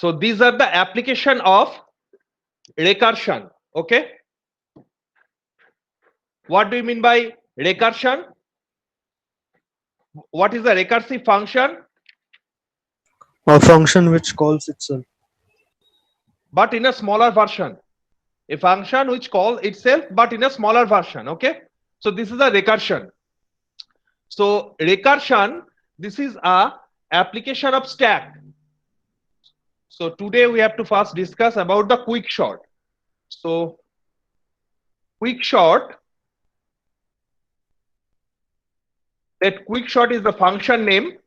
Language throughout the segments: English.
So these are the application of recursion. Okay, what do you mean by recursion? What is a recursive function? A function which calls itself. But in a smaller version. A function which calls itself but in a smaller version. Okay, so this is a recursion. So recursion, this is a application of stack. So today we have to first discuss about the quick sort. So quick sort, that quick sort is the function name,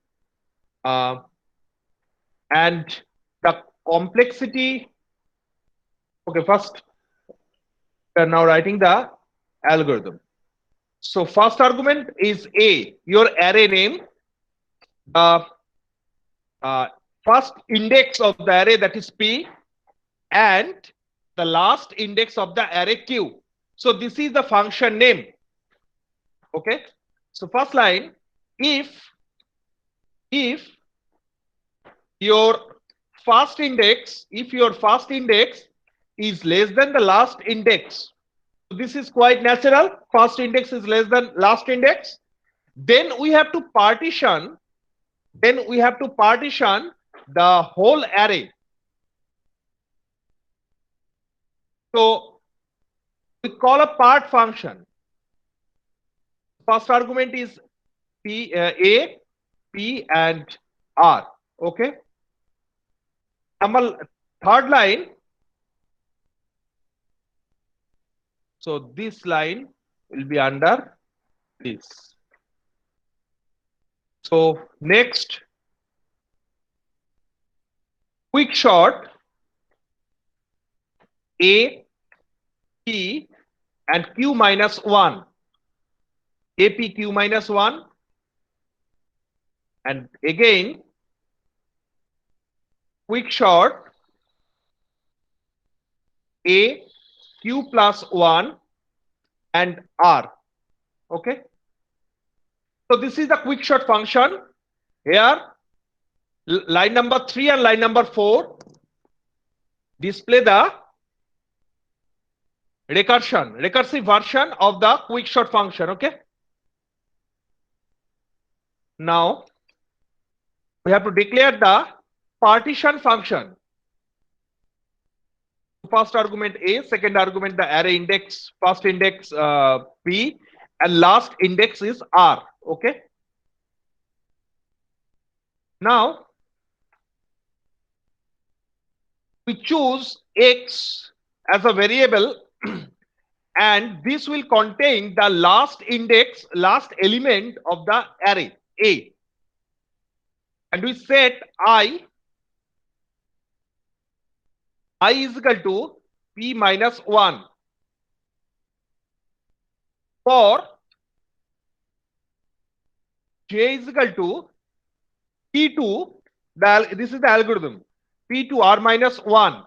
uh, and the complexity. Okay, first we are now writing the algorithm. So first argument is A, your array name, the uh, first index of the array, that is P, and the last index of the array Q. So this is the function name. Okay. So first line, if your first index is less than the last index, this is quite natural. First index is less than last index. Then we have to partition. The whole array. So we call a part function. First argument is A, P, and R. Okay. Number third line. So this line will be under this. So next, quick sort A, P, and Q minus 1. AP Q minus 1. And again, quick sort A, Q plus 1, and R. Okay. So this is the quick sort function. Here, line number 3 and line number 4 display the recursive version of the quick sort function. Okay. Now we have to declare the partition function. First argument A, second argument the array index, first index P, and last index is R. Okay. Now we choose X as a variable and this will contain the last index, last element of the array A. And we set I is equal to P minus 1 for J is equal to P2, this is the algorithm, P2 R minus 1.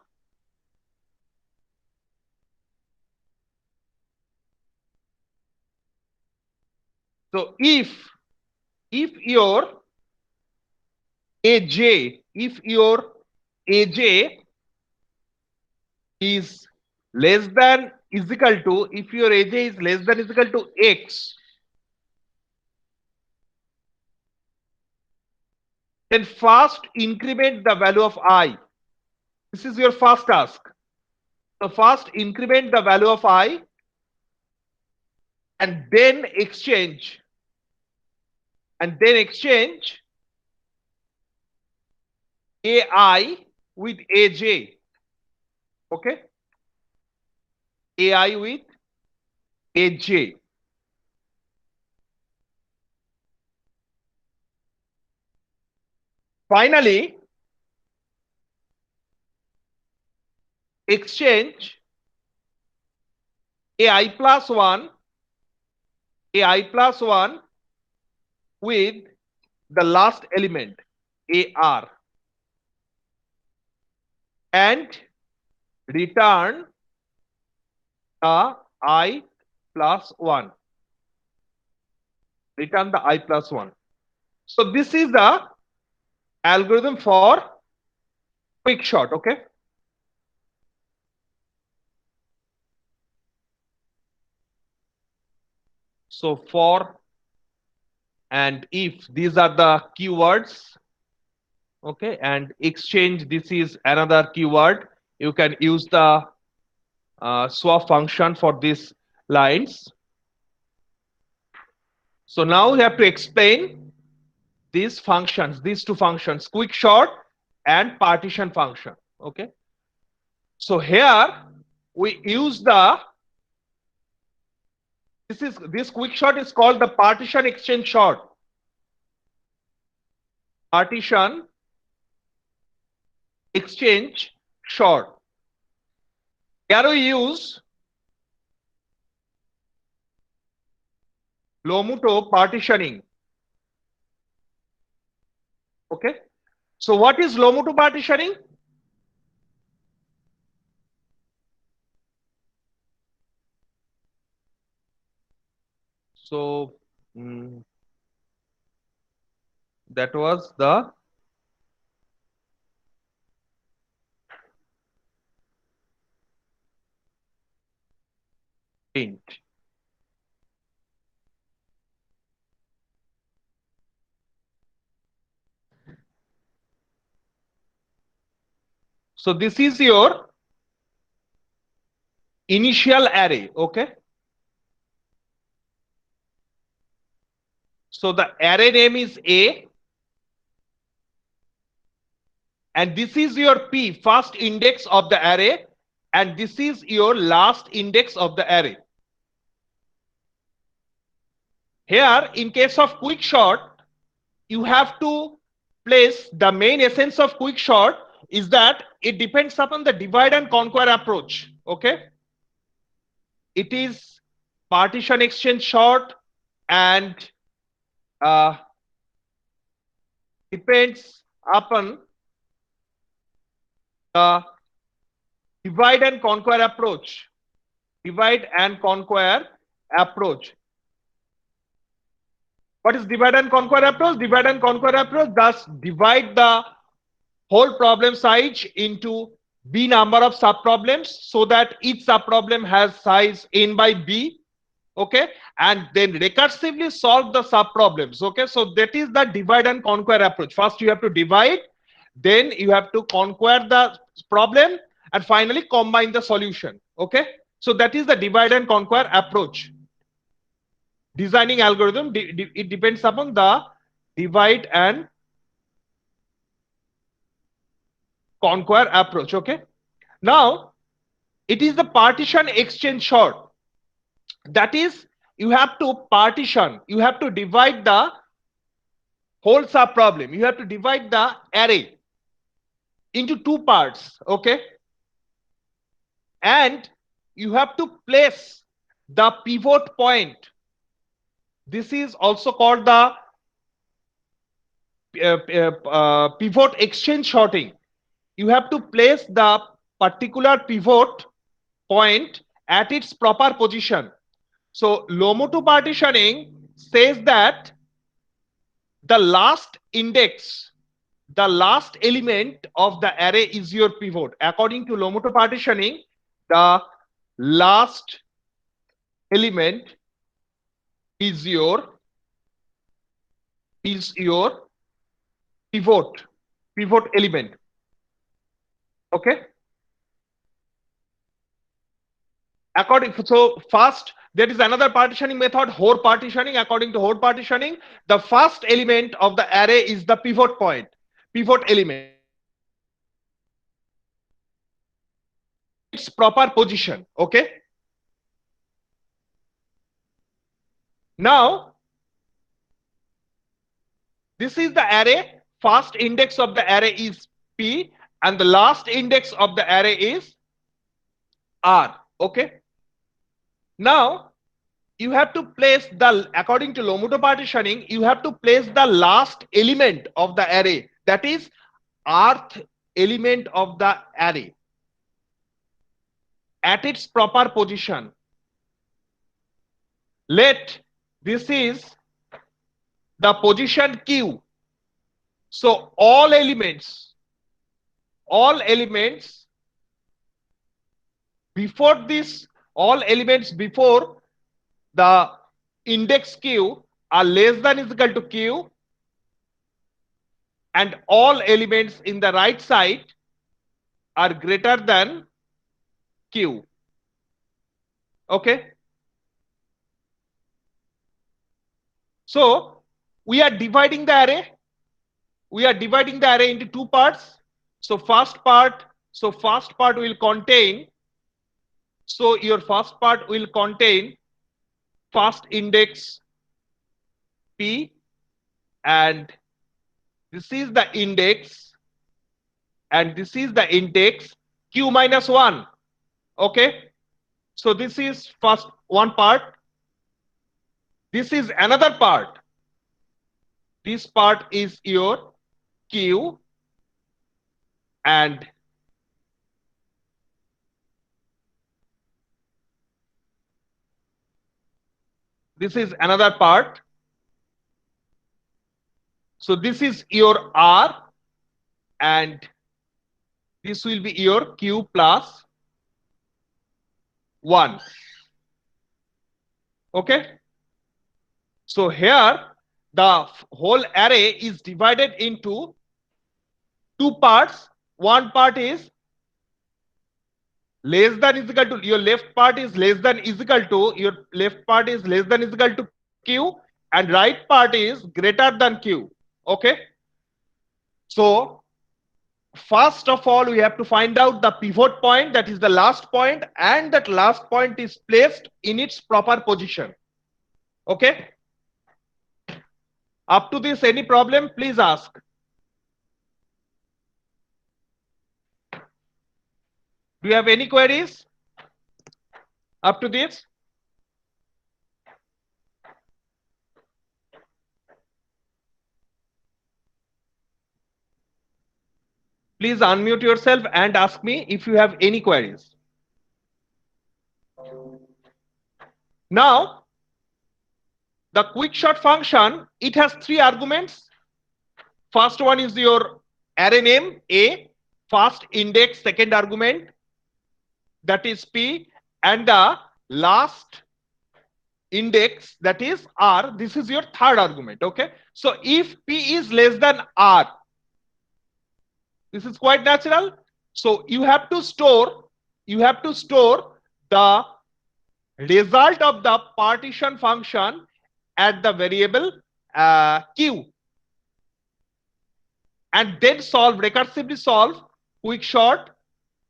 So if your AJ, is less than is equal to, if your AJ is less than is equal to X, then first increment the value of I. This is your first task. So first increment the value of I and then exchange AI with AJ. Okay. AI with AJ. Finally, exchange AI plus 1 with the last element AR and return the I plus 1. Return the I plus 1. So this is the algorithm for quick short, okay? So for and if, these are the keywords, okay, and exchange, this is another keyword. You can use the swap function for these lines. So now we have to explain these functions, these two functions, quick short and partition function, okay? So here we use the, this quick short is called the partition exchange short. Partition exchange short. Here we use Lomuto partitioning. Okay. So what is Lomuto partitioning? So that was the print. So this is your initial array, okay? So the array name is A, and this is your P, first index of the array, and this is your last index of the array. Here, in case of quick short, you have to place, the main essence of quick short is that it depends upon the divide and conquer approach, okay? It is partition exchange short and depends upon the divide and conquer approach. Divide and conquer approach. What is divide and conquer approach? Divide and conquer approach thus divide the whole problem size into b number of subproblems so that each subproblem has size n by b, okay, and then recursively solve the subproblems, okay. So that is the divide and conquer approach. First you have to divide, then you have to conquer the problem, and finally combine the solution, okay. So that is the divide and conquer approach. Designing algorithm, it depends upon the divide and conquer approach, okay. Now it is the partition exchange short. That is, you have to partition, you have to divide the whole subproblem, you have to divide the array into two parts, okay, and you have to place the pivot point. This is also called the pivot exchange sorting. You have to place the particular pivot point at its proper position. So Lomuto partitioning says that the last index, the last element of the array is your pivot. According to Lomuto partitioning, the last element is your pivot element, okay. So first, there is another partitioning method, Hoare partitioning. According to Hoare partitioning, the first element of the array is the pivot point, pivot element, its proper position, okay. Now this is the array, first index of the array is P and the last index of the array is R, okay. Now you have to place the, according to Lomuto partitioning, you have to place the last element of the array, that is rth element of the array, at its proper position. Let this is the position Q. So all elements all elements before this, all elements before the index q are less than is equal to q, and all elements in the right side are greater than q. Okay. So we are dividing the array. We are dividing the array into two parts. So first part will contain, so your first part will contain first index p, and this is the index, and this is the index q minus 1. Okay. So this is first one part. This is another part. This part is your q, and this is another part. So this is your r, and this will be your q plus 1. Okay. So here the whole array is divided into two parts. One part is less than is equal to, your left part is less than is equal to, your left part is less than is equal to q, and right part is greater than q. Okay. So first of all, we have to find out the pivot point, that is the last point, and that last point is placed in its proper position. Okay. Up to this, any problem, please ask. Do you have any queries up to this? Please unmute yourself and ask me if you have any queries. Now, the quickshort function, it has three arguments. First one is your array name A, first index, second argument, that is P, and the last index, that is R. This is your third argument. Okay. So if P is less than R, this is quite natural. So you have to store the result of the partition function at the variable q, and then recursively solve quickshort.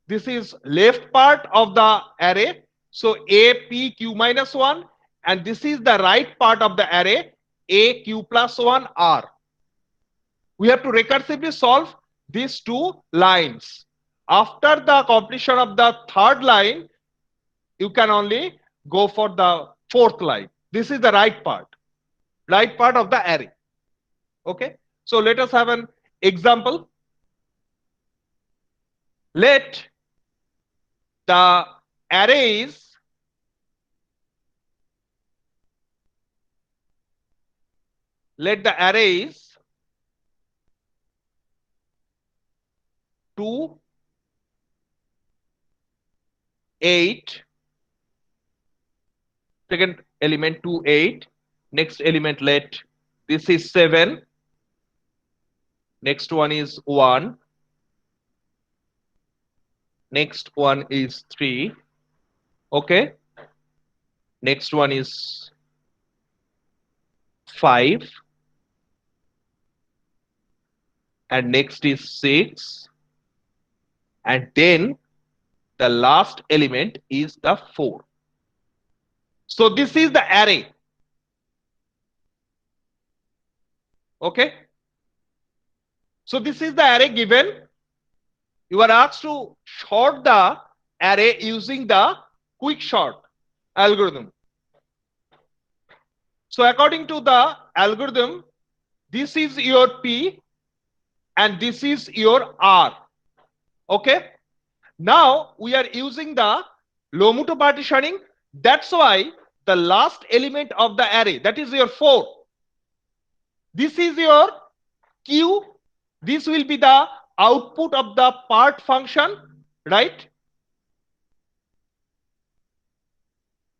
This is left part of the array, so a p q minus 1, and this is the right part of the array, a q plus 1 r. We have to recursively solve these two lines. After the completion of the third line, you can only go for the fourth line. This is the right part of the array. Okay. So let us have an example. Let the arrays let the arrays 2, 8, second element 2, 8, next element let this is 7, next one is 1, next one is 3, okay, next one is 5, and next is 6, and then the last element is the 4. So this is the array. Okay. So this is the array given. You are asked to sort the array using the quickshort algorithm. So according to the algorithm, this is your P and this is your R. Okay. Now we are using the Lomuto partitioning. That's why the last element of the array, that is your 4. This is your Q. This will be the output of the part function, right?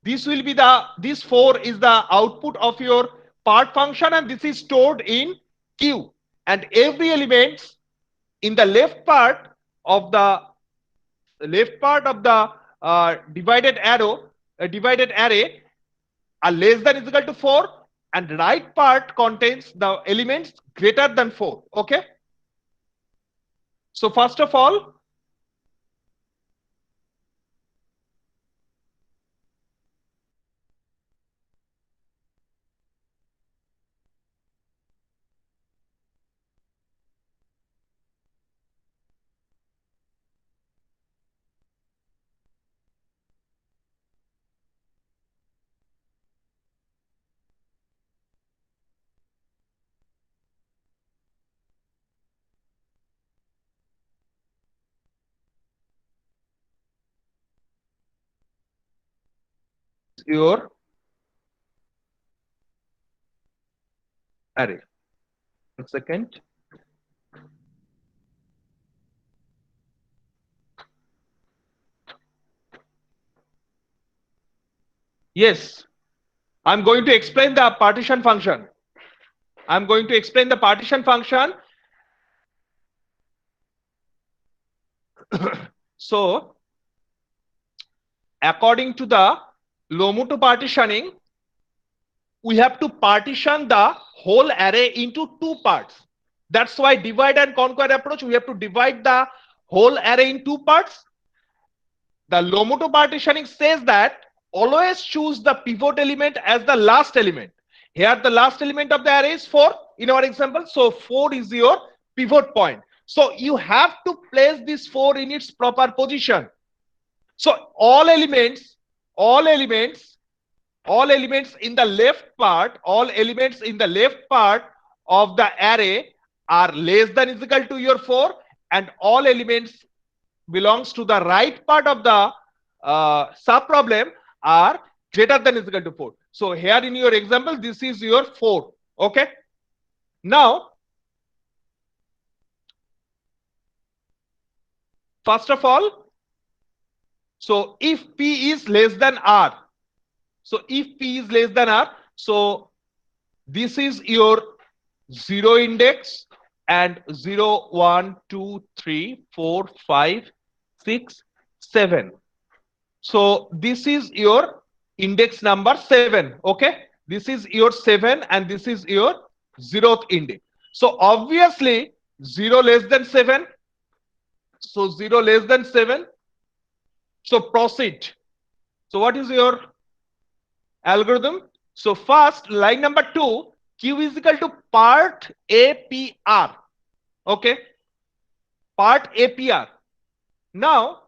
This 4 is the output of your part function, and this is stored in Q. And every element in the left part of the divided array are less than is equal to 4, and right part contains the elements greater than 4. Okay. So first of all, your array. 1 second. Yes, I'm going to explain the partition function. I'm going to explain the partition function. So, according to the Lomuto partitioning, we have to partition the whole array into two parts. That's why divide and conquer approach, we have to divide the whole array in two parts. The Lomuto partitioning says that always choose the pivot element as the last element. Here the last element of the array is 4 in our example. So 4 is your pivot point. So you have to place this 4 in its proper position. So all elements in the left part, of the array are less than is equal to your 4, and all elements belongs to the right part of the sub problem are greater than is equal to 4. So here in your example, this is your 4. Okay. Now, first of all, so if P is less than R, so this is your 0 index, and 0, 1, 2, 3, 4, 5, 6, 7. So this is your index number 7. Okay. This is your 7, and this is your 0th index. So obviously 0 less than 7. So 0 less than 7. So proceed. So what is your algorithm? So first, line number 2, Q is equal to part APR. Okay. Part APR. Now,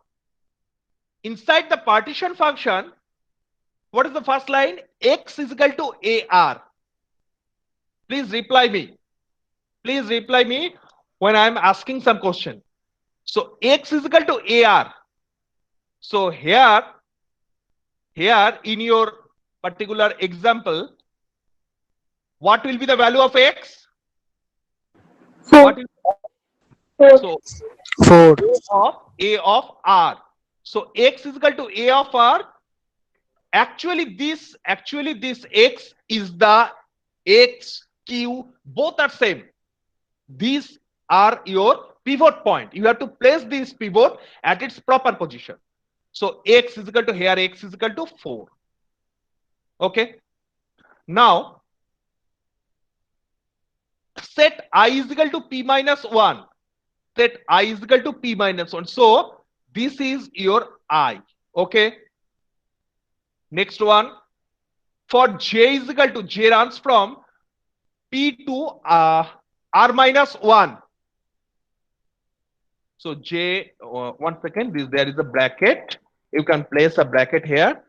inside the partition function, what is the first line? X is equal to AR. Please reply me. Please reply me when I am asking some question. So X is equal to AR. So here in your particular example, what will be the value of X? 4. What is, so 4. A of R. So X is equal to A of R. Actually this X is the X, Q, both are same. These are your pivot point. You have to place this pivot at its proper position. So X is equal to, here X is equal to 4. Okay. Now set I is equal to P minus 1. Set I is equal to P minus 1. So this is your I. Okay. Next one, for J is equal to, J runs from P to R minus 1. So J, 1 second, there is a bracket. You can place a bracket here.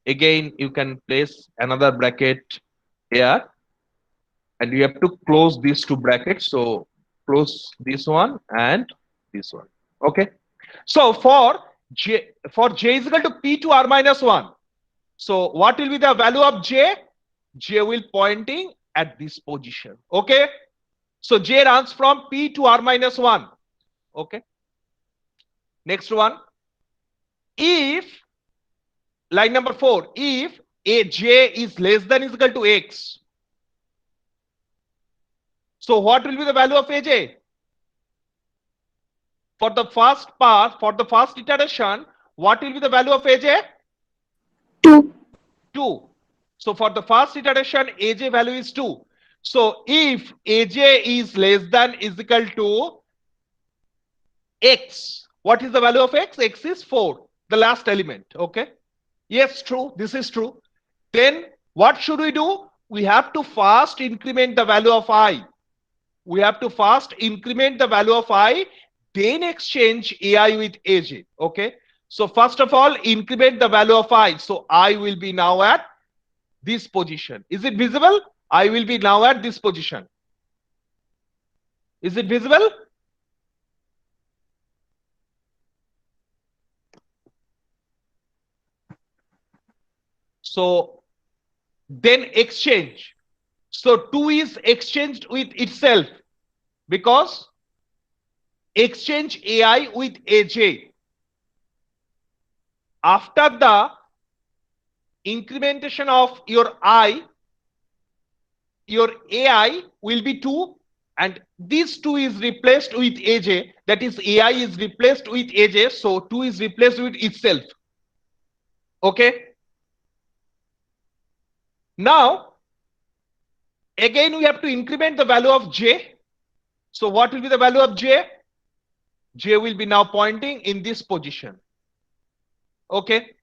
Again, you can place another bracket here. And you have to close these two brackets. So close this one and this one. Okay. So for J is equal to P to R minus 1. So what will be the value of J? J will pointing at this position. Okay. So J runs from P to R minus 1. Okay. Next one. If line number 4, if aj is less than is equal to x, so what will be the value of aj? For the first part, for the first iteration, what will be the value of aj? 2. 2. So for the first iteration, aj value is 2. So if aj is less than is equal to x, what is the value of x? X is 4, the last element. Okay. Yes, true. This is true. Then what should we do? We have to first increment the value of I. We have to first increment the value of I, then exchange ai with aj. Okay. So first of all, increment the value of I. So I will be now at this position. Is it visible? I will be now at this position. Is it visible? So then exchange. So 2 is exchanged with itself because exchange ai with aj. After the incrementation of your I, your ai will be 2 and this 2 is replaced with aj, that is ai is replaced with aj, so 2 is replaced with itself. Okay. Now again we have to increment the value of j. So what will be the value of j? J will be now pointing in this position. Okay.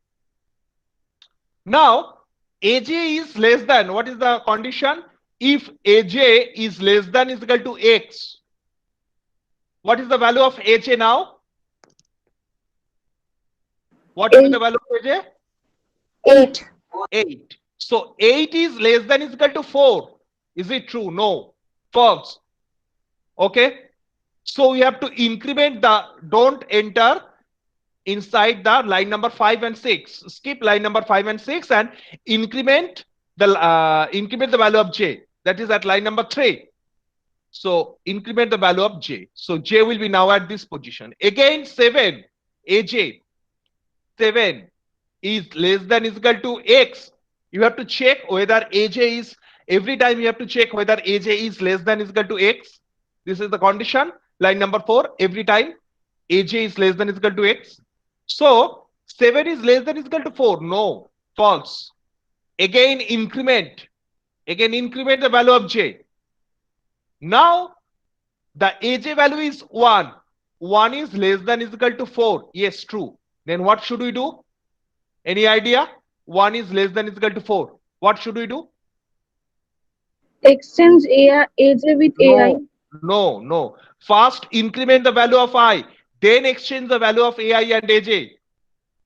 Now aj is less than, what is the condition? If aj is less than is equal to x, what is the value of aj now? What will be the value of aj? 8. 8. So 8 is less than is equal to 4. Is it true? No. False. Okay. So we have to increment the, don't enter inside the line number 5 and 6. Skip line number 5 and 6 and increment the value of j. That is at line number 3. So increment the value of j. So j will be now at this position. Again 7, aj 7 is less than is equal to x. You have to check whether aj is, every time you have to check whether aj is less than is equal to x. This is the condition. Line number 4, every time aj is less than is equal to x. So 7 is less than is equal to 4. No, false. Again increment the value of j. Now the aj value is 1. 1 is less than is equal to 4. Yes, true. Then what should we do? Any idea? 1 is less than is equal to 4. What should we do? Exchange AJ with AI. No. First increment the value of I, then exchange the value of ai and aj.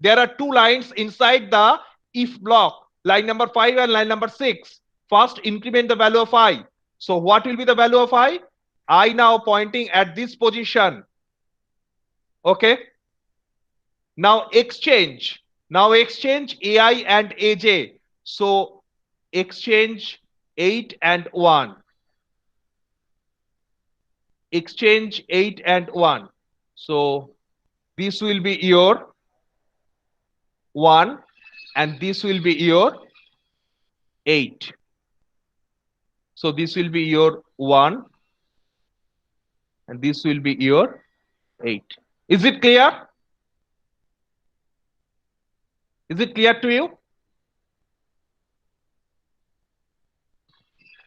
There are two lines inside the if block, line number 5 and line number 6. First increment the value of I. So what will be the value of I? I now pointing at this position. Okay. Now exchange ai and aj. So exchange 8 and 1. Exchange 8 and 1. So this will be your 1 and this will be your 8. So this will be your 1 and this will be your 8. Is it clear? Is it clear to you?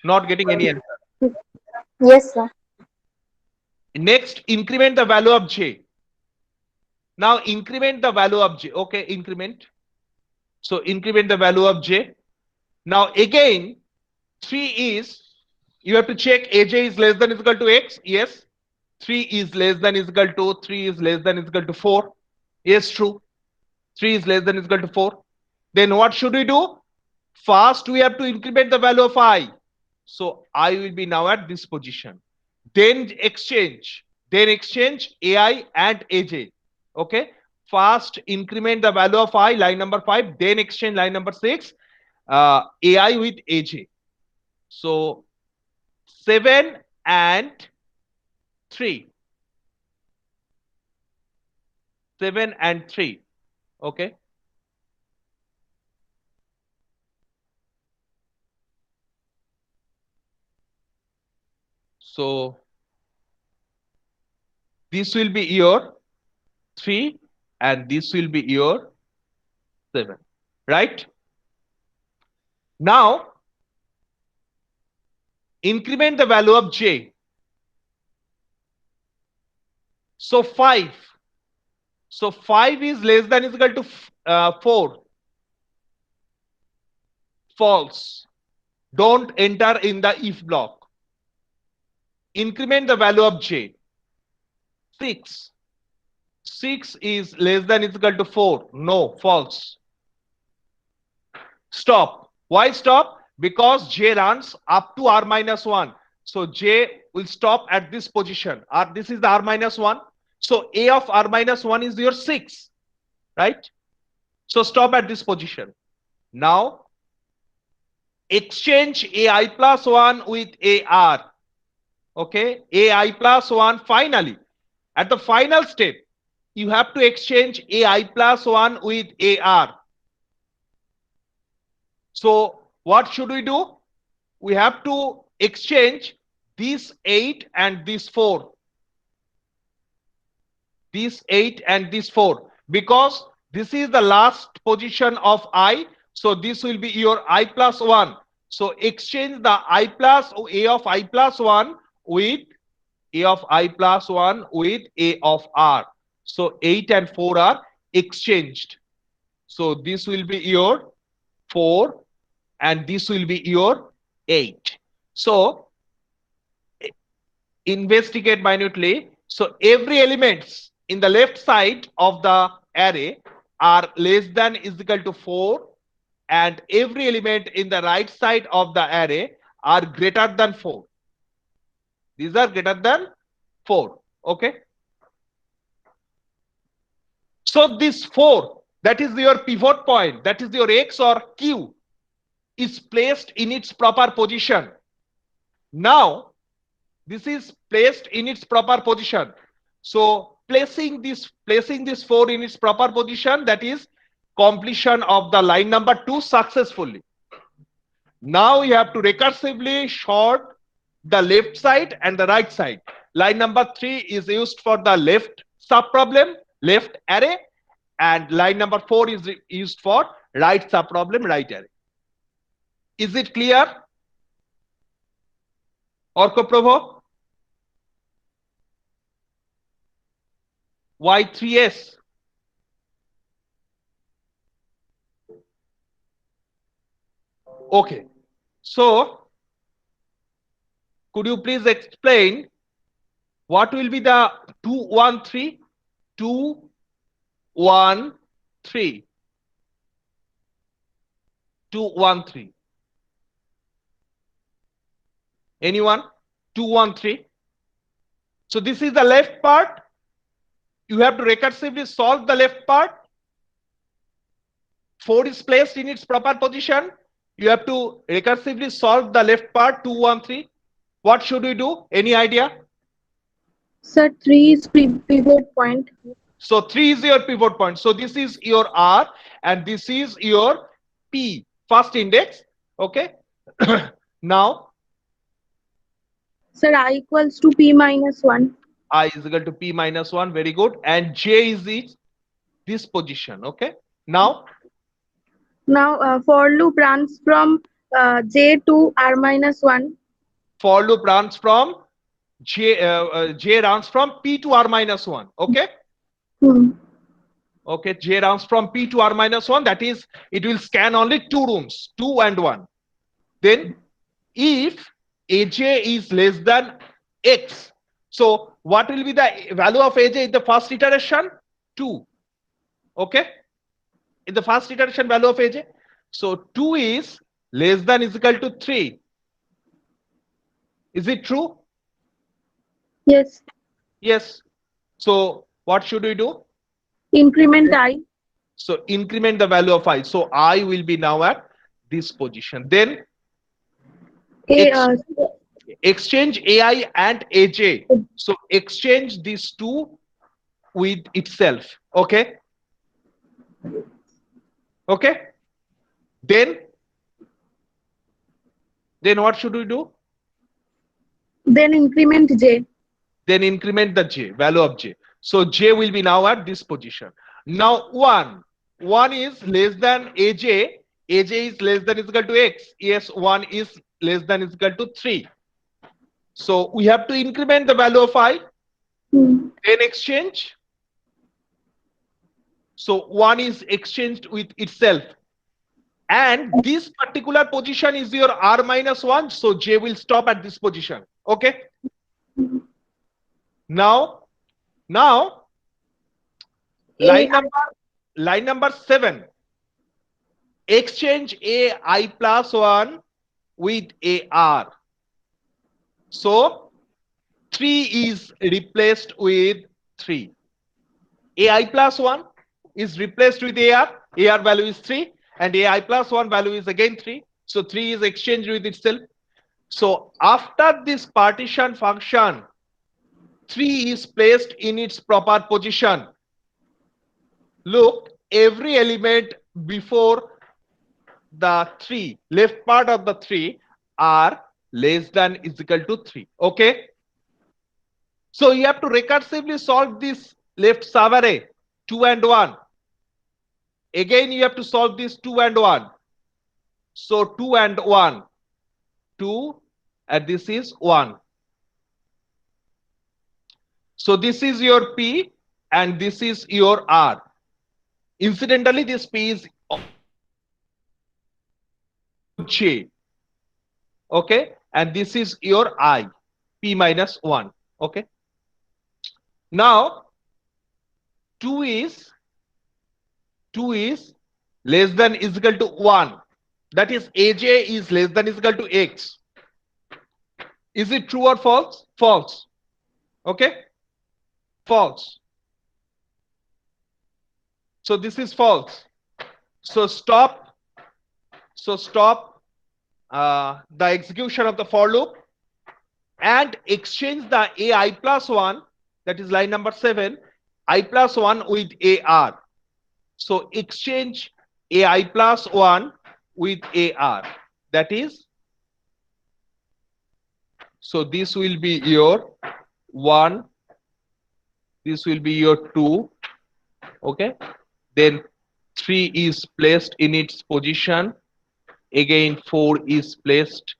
Not getting any answer. Yes, sir. Next, increment the value of j. Now increment the value of j. Okay, increment. So increment the value of j. Now again, 3 is, you have to check aj is less than is equal to x. Yes. 3 is less than is equal to 3 is less than is equal to 4. Yes, true. 3 is less than is equal to 4. Then what should we do? First, we have to increment the value of I. So I will be now at this position. Then exchange ai and aj. Okay. First increment the value of I, line number 5, then exchange line number 6, ai with aj. So 7 and 3. 7 and 3. Okay. So this will be your 3 and this will be your 7, right? Now increment the value of j. So 5. So 5 is less than is equal to 4. False. Don't enter in the if block. Increment the value of j. 6. 6 is less than is equal to 4. No, false. Stop. Why stop? Because j runs up to r minus 1. So j will stop at this position. This is the r minus 1. So a of r minus 1 is your 6. Right? So stop at this position. Now exchange ai plus 1 with ar. Okay, ai plus 1 finally. At the final step, you have to exchange ai plus 1 with ar. So what should we do? We have to exchange this 8 and this 4. This 8 and this 4. Because this is the last position of I. So this will be your I plus 1. So exchange the I plus A of I plus 1 with A of I plus 1 with A of R. So 8 and 4 are exchanged. So this will be your 4 and this will be your 8. So investigate minutely. So every elements in the left side of the array are less than is equal to 4 and every element in the right side of the array are greater than 4. These are greater than 4. Okay. So this 4, that is your pivot point, that is your x or q, is placed in its proper position. Now this is placed in its proper position. So placing this 4 in its proper position, that is completion of the line number 2 successfully. Now you have to recursively sort the left side and the right side. Line number 3 is used for the left subproblem, left array, and line number 4 is used for right subproblem, right array. Is it clear? Orko Prabhu? Y3S. Okay. So, could you please explain what will be the 213? 213. 213. Anyone? 213. So this is the left part. You have to recursively solve the left part. 4 is placed in its proper position. You have to recursively solve the left part, 213. What should we do? Any idea? Sir, 3 is pivot point. So 3 is your pivot point. So this is your R and this is your P, first index. Okay. Now, Sir, I equals to P minus 1. I is equal to P minus 1. Very good. And J is this position. Okay. Now, For loop runs from J to R minus 1. for loop runs from J runs from P to R minus 1. Okay. Okay, J runs from P to R minus 1. That is, it will scan only 2 rooms, 2 and 1. Then, if AJ is less than X, so what will be the value of AJ in the first iteration? 2. Okay, in the first iteration value of AJ. So 2 is less than is equal to 3. Is it true? Yes. Yes. So what should we do? Increment I. So increment the value of I. So I will be now at this position. Then exchange AI and AJ. So exchange these two with itself. Okay. Okay. Then what should we do? Then increment j. Then increment the j, value of j. So j will be now at this position. Now 1 is less than aj. Aj is less than is equal to x. Yes, 1 is less than is equal to 3. So we have to increment the value of I, Hmm. then exchange. So 1 is exchanged with itself. And this particular position is your r minus 1. So j will stop at this position. Okay. Now line number 7. Exchange a I plus 1 with a r. So 3 is replaced with 3. AI plus 1 is replaced with AR. AR value is 3 and AI plus 1 value is again 3. So 3 is exchanged with itself. So after this partition function, 3 is placed in its proper position. Look, every element before the 3, left part of the 3 are less than is equal to 3. Okay. So you have to recursively solve this left subarray 2 and 1. Again, you have to solve this 2 and 1. So 2 and 1, 2, and this is 1. So this is your P and this is your R. Incidentally, this P is J. Okay, and this is your I, P minus 1. Okay. Now 2 is less than is equal to 1. That is AJ is less than is equal to X. Is it true or false? False. Okay. False. So this is false. So stop the execution of the for loop and exchange the AI plus 1, that is line number 7, I plus 1 with AR. So exchange AI plus 1 with AR. That is, so this will be your 1, this will be your 2. Okay. Then 3 is placed in its position. Again 4 is placed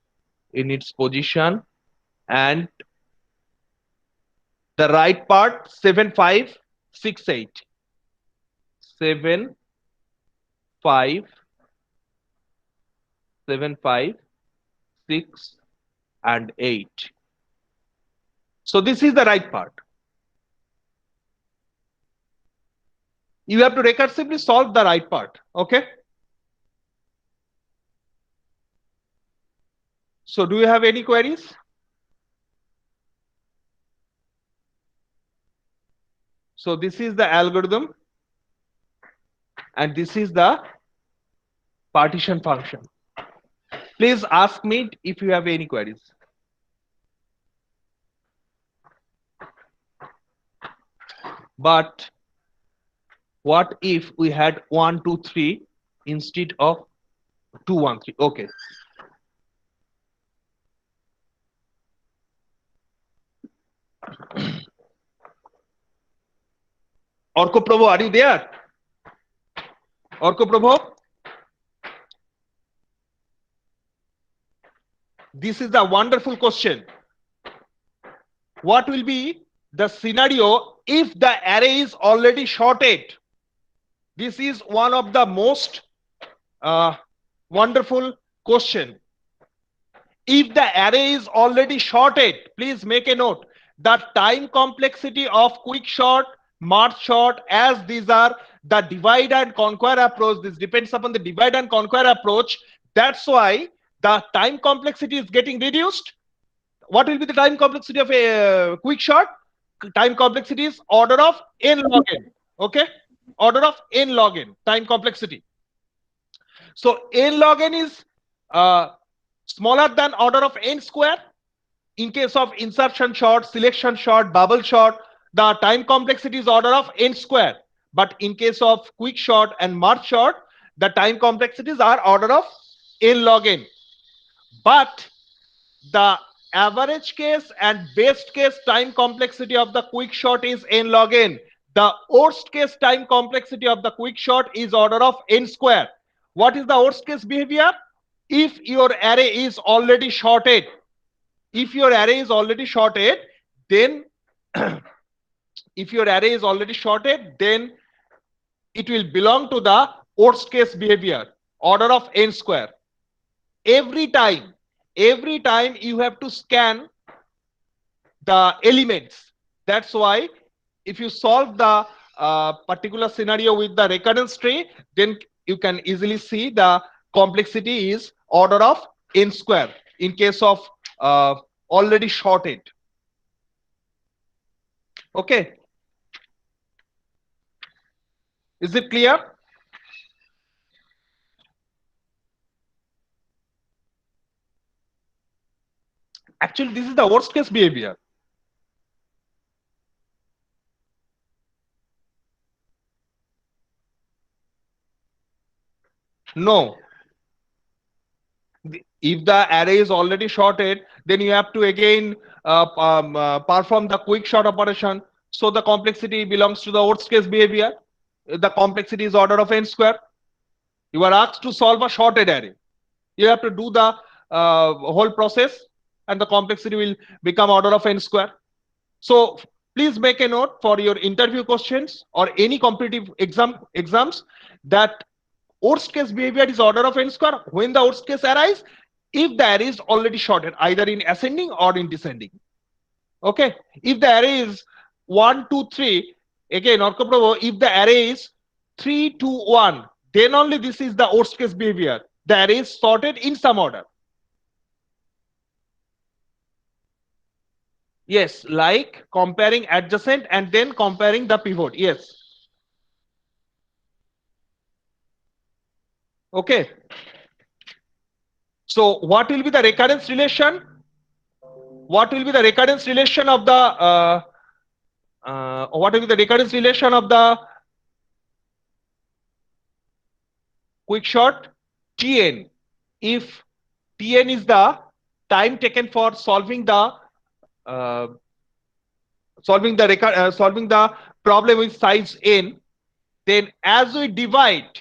in its position, and the right part 7 5 6 8, 7 5 7 5 6 and 8. So this is the right part. You have to recursively solve the right part. Okay. So do you have any queries? So this is the algorithm and this is the partition function. Please ask me if you have any queries. But what if we had 1 2 3 instead of 2 1 3? Okay. Orko Prabhu, are you there? Orko Prabhu? This is a wonderful question. What will be the scenario if the array is already shorted? This is one of the most wonderful question. If the array is already shorted, please make a note. The time complexity of quick sort, merge sort, as these are the divide and conquer approach, this depends upon the divide and conquer approach. That's why the time complexity is getting reduced. What will be the time complexity of a quick sort? Time complexity is order of n log n. Okay, order of n log n, time complexity. So n log n is smaller than order of n square. In case of insertion sort, selection sort, bubble sort, the time complexity is order of n square. But in case of quick sort and merge sort, the time complexities are order of n log n. But the average case and best case time complexity of the quick sort is n log n. The worst case time complexity of the quick sort is order of n square. What is the worst case behavior? If your array is already shorted, if your array is already shorted, then if your array is already shorted, then it will belong to the worst case behavior, order of n square. Every time you have to scan the elements. That's why if you solve the particular scenario with the recurrence tree, then you can easily see the complexity is order of n square in case of already shorted. Okay, is it clear? Actually, this is the worst case behavior. No. If the array is already shorted, then you have to again perform the quick sort operation. So the complexity belongs to the worst case behavior. The complexity is order of n square. You are asked to solve a shorted array. You have to do the whole process, and the complexity will become order of n square. So please make a note for your interview questions or any competitive exams that worst case behavior is order of n square when the worst case arises if the array is already shorted either in ascending or in descending. Okay, if the array is 1 2 3, again Orko Prabhu, if the array is 3 2 1, then only this is the worst case behavior. The array is sorted in some order. Yes, like comparing adjacent and then comparing the pivot. Yes. Okay. So what will be the recurrence relation? What will be the recurrence relation of the what will be the recurrence relation of the quick sort? Tn. If Tn is the time taken for solving the solving the problem with size n, then as we divide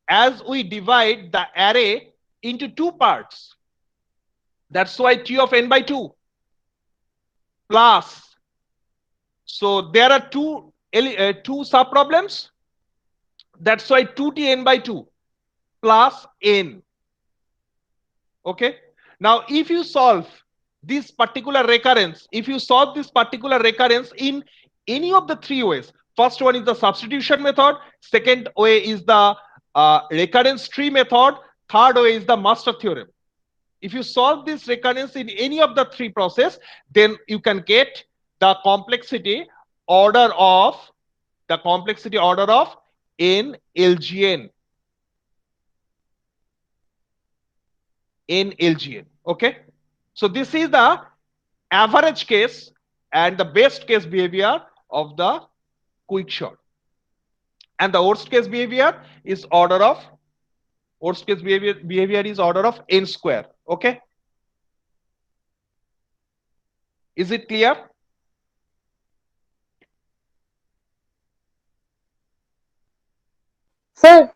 the array into two parts, that's why T of n by 2 plus, so there are two sub problems, that's why 2Tn by 2 plus n. Okay, now if you solve this particular recurrence, in any of the three ways, first one is the substitution method, second way is the recurrence tree method, third way is the master theorem. If you solve this recurrence in any of the three process, then you can get the complexity order of n LGN. Okay, so this is the average case and the best case behavior of the quick sort, and the worst case behavior is order of n square. Okay, is it clear? Sir,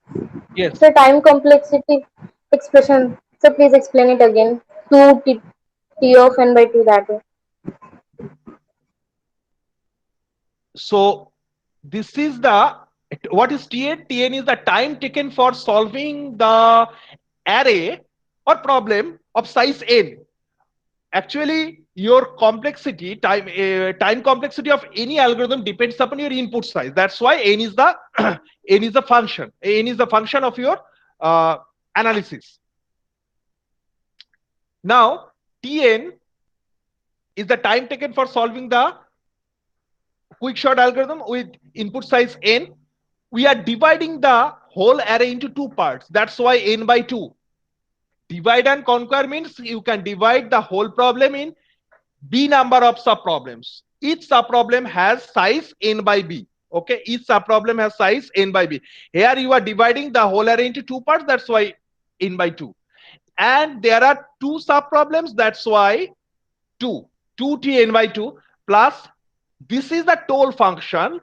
Yes. the time complexity expression. So please explain it again. 2T of n by 2 that way. So this is the, what is Tn? Tn is the time taken for solving the array or problem of size n. Actually, your complexity time complexity of any algorithm depends upon your input size. That's why n is the n is the function of your analysis. Now Tn is the time taken for solving the quick sort algorithm with input size n. We are dividing the whole array into two parts. That's why n by 2. Divide and conquer means you can divide the whole problem in b number of sub problems. each subproblem has size n by b. Okay, each subproblem has size n by b. Here you are dividing the whole array into two parts, that's why n by 2. And there are two subproblems, that's why 2 2t n by 2 plus this is the total function.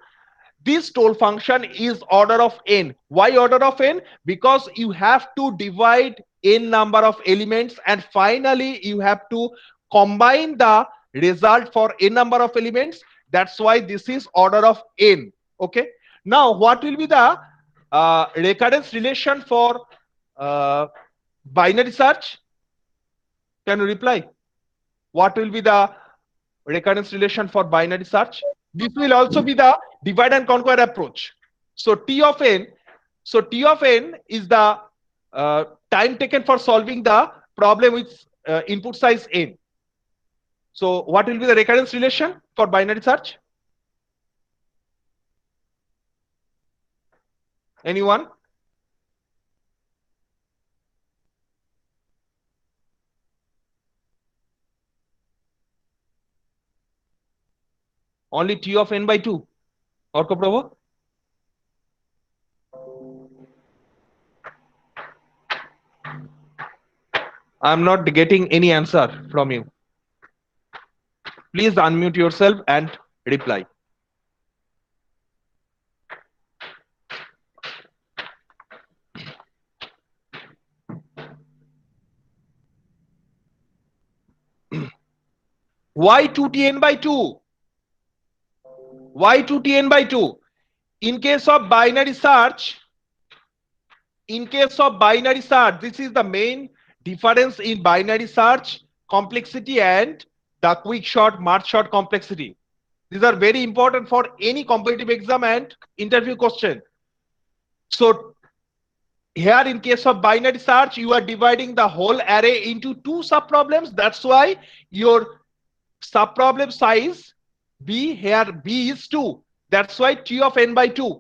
This total function is order of n. Why order of n? Because you have to divide n number of elements and finally you have to combine the result for n number of elements. That's why this is order of n. Okay. Now what will be the recurrence relation for binary search? Can you reply? What will be the recurrence relation for binary search? This will also be the divide and conquer approach. So T of n, is the time taken for solving the problem with input size n. So what will be the recurrence relation for binary search? Anyone? Only T of n by 2. Orko Prabhu? I'm not getting any answer from you. Please unmute yourself and reply. Why 2tn by 2? Why 2tn by 2? In case of binary search, this is the main difference in binary search complexity and the quick short, merge short complexity. These are very important for any competitive exam and interview question. So here in case of binary search, you are dividing the whole array into two subproblems. That's why your subproblem size b, here b is 2. That's why T of n by 2.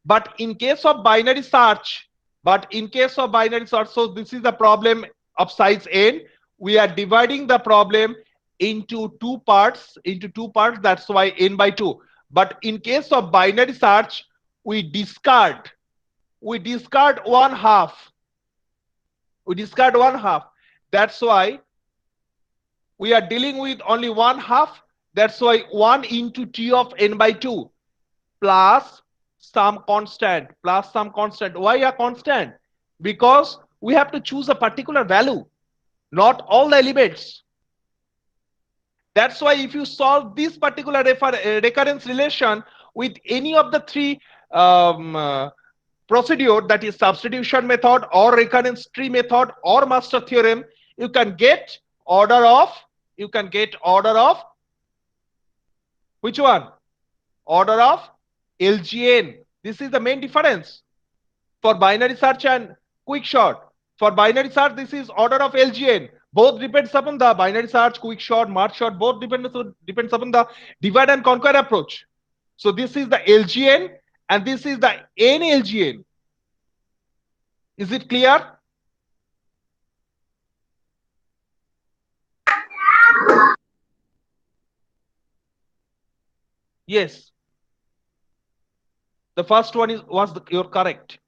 But in case of binary search, so this is the problem of size n. We are dividing the problem into two parts, that's why n by 2. But in case of binary search, we discard one half. That's why we are dealing with only one half. That's why 1 into T of n by 2 plus some constant. Why a constant? Because we have to choose a particular value, not all the elements. That's why if you solve this particular recurrence relation with any of the three procedure, that is substitution method or recurrence tree method or master theorem, you can get order of which one? Order of LGN. This is the main difference for binary search and quick short. For binary search, this is order of LGN. Both depends upon the binary search, quick short, merge short, both depends upon the divide and conquer approach. So this is the LGN and this is the NLGN. Is it clear? Yes. The first one you're correct.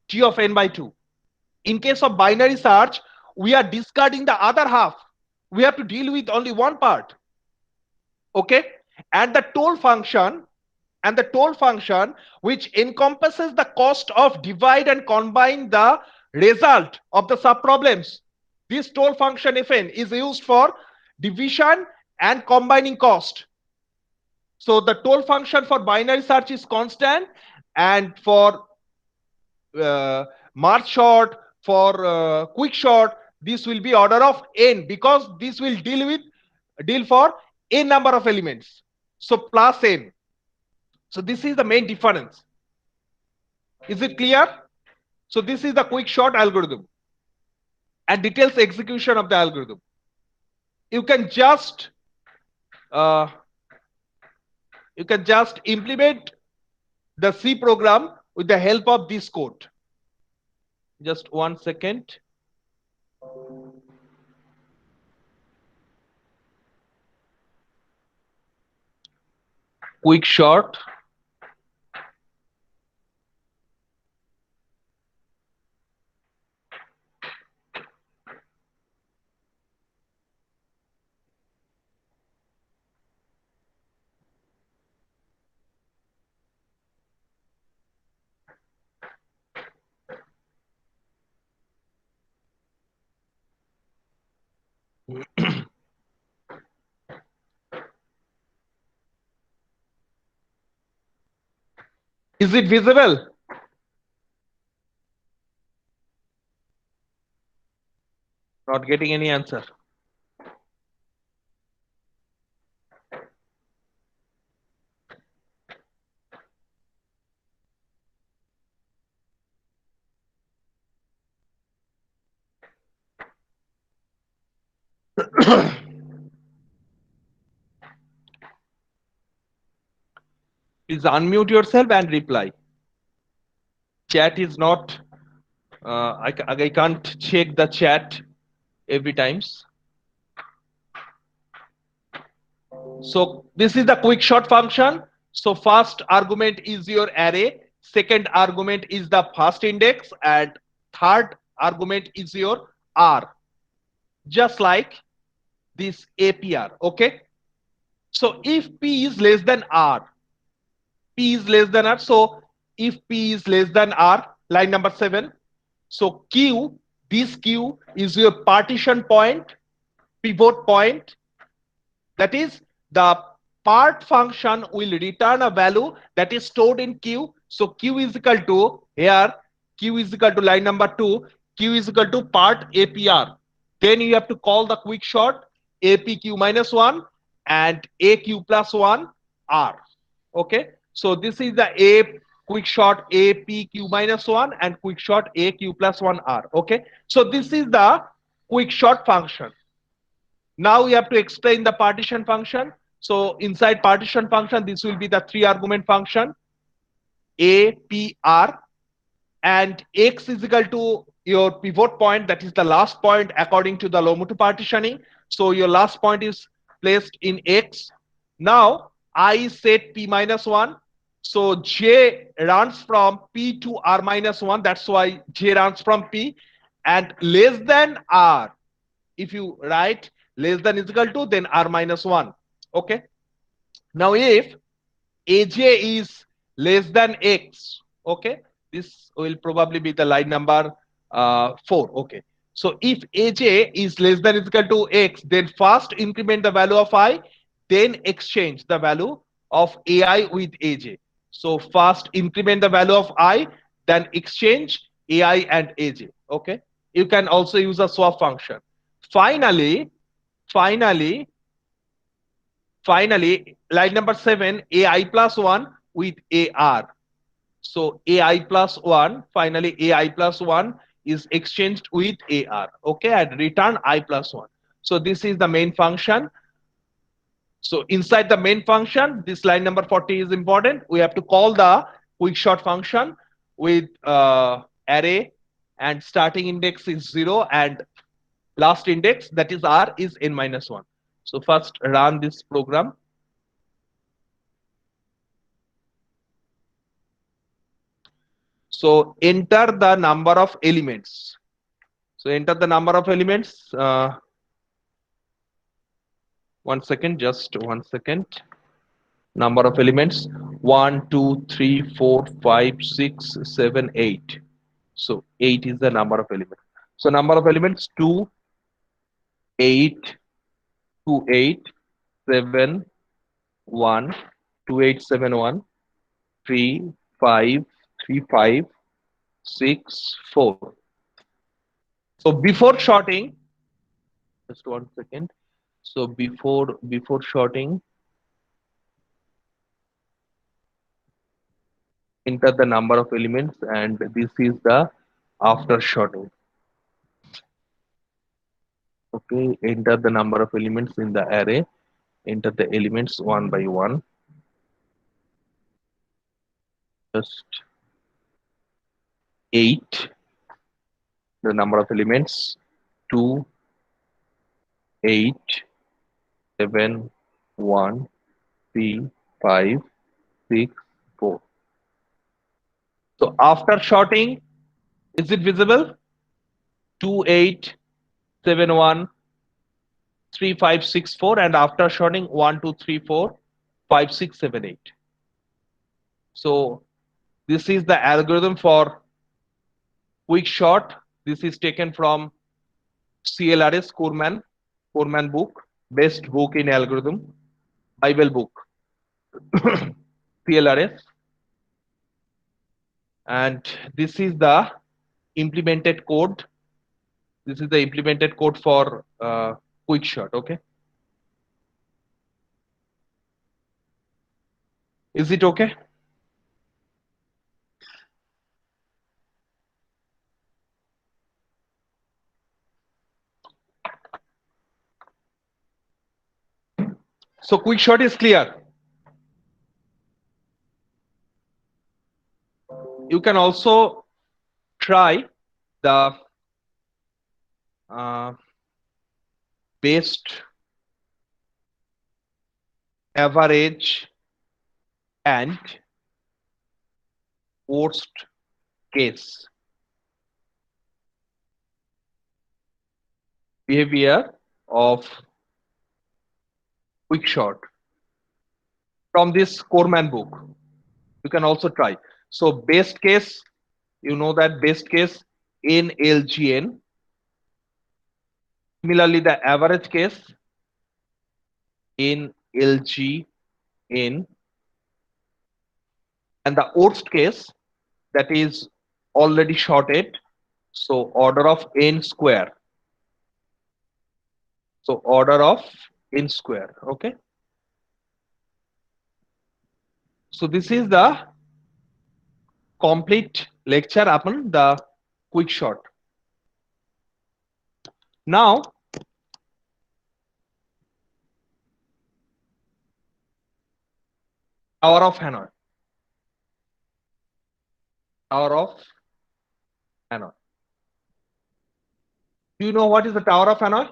T of n by 2. In case of binary search, we are discarding the other half. We have to deal with only one part. Okay? And the total function, which encompasses the cost of divide and combine the result of the subproblems. This total function Fn is used for division and combining cost. So the total function for binary search is constant, and for merge short, for quick short, this will be order of n, because this will deal for n number of elements. So plus n. So this is the main difference. Is it clear? So this is the quick short algorithm and details execution of the algorithm. You can just implement the C program with the help of this code. Just 1 second. quick sort is it visible? Not getting any answer. Please unmute yourself and reply. Chat is not, I can't check the chat every times. So this is the quick sort function. So first argument is your array, second argument is the first index, and third argument is your R, just like this APR. Okay. So if P is less than R, P is less than R. So if P is less than R, line number 7. So Q, this Q is your partition point, pivot point. That is, the part function will return a value that is stored in Q. So Q is equal to, here, Q is equal to line number 2, Q is equal to part APR. Then you have to call the quick sort APQ minus 1 and AQ plus 1 R. Okay. So this is the A quick sort APQ minus 1 and quick sort AQ plus 1 R. Okay. So this is the quick sort function. Now we have to explain the partition function. So inside partition function, this will be the 3 argument function APR, and X is equal to your pivot point, that is the last point according to the Lomotu partitioning. So your last point is placed in X. Now I set P minus 1. So J runs from P to R minus 1. That's why J runs from P, and less than R. If you write less than is equal to, then R minus 1. Okay. Now if AJ is less than X, okay, this will probably be the line number 4. Okay. So if AJ is less than is equal to X, then first increment the value of I, then exchange the value of AI with AJ. So first increment the value of I, then exchange AI and AJ. Okay. You can also use a swap function. Finally, line number 7, AI plus 1 with AR. So AI plus 1, finally AI plus 1 is exchanged with AR. Okay, and return I plus 1. So this is the main function. So inside the main function, this line number 40 is important. We have to call the quick sort function with array, and starting index is 0 and last index, that is R, is n minus 1. So first run this program. So enter the number of elements. So enter the number of elements. 1 second, just 1 second. Number of elements 1, 2, 3, 4, 5, 6, 7, 8. So 8 is the number of elements. So number of elements 2, 8, 2, 8, 7, 1, 2, 8, 7, 1, 3, 5, 3, 5, 6, 4. So before sorting, just 1 second. So before sorting, enter the number of elements, and this is the after sorting. Okay, enter the number of elements in the array. Enter the elements one by one. Just 8. The number of elements 2, 8, 7, 1, 3, 5, 6, 4. So after sorting, is it visible? 2, 8, 7, 1, 3, 5, 6, 4, and after sorting 1, 2, 3, 4, 5, 6, 7, 8. So this is the algorithm for quick sort. This is taken from CLRS Corman book, best book in algorithm, Bible book, CLRS. And this is the implemented code. This is the implemented code for quick sort. Okay. Is it okay? So quick sort is clear. You can also try the best, average, and worst case behavior of quick sort from this Corman book. You can also try. So best case, you know that best case in LGN. Similarly, the average case in LGN, and the worst case that is already sorted. So order of n square. So order of n square. Okay. So this is the complete lecture upon the quick sort. Now Tower of Hanoi. Tower of Hanoi. Do you know what is the Tower of Hanoi?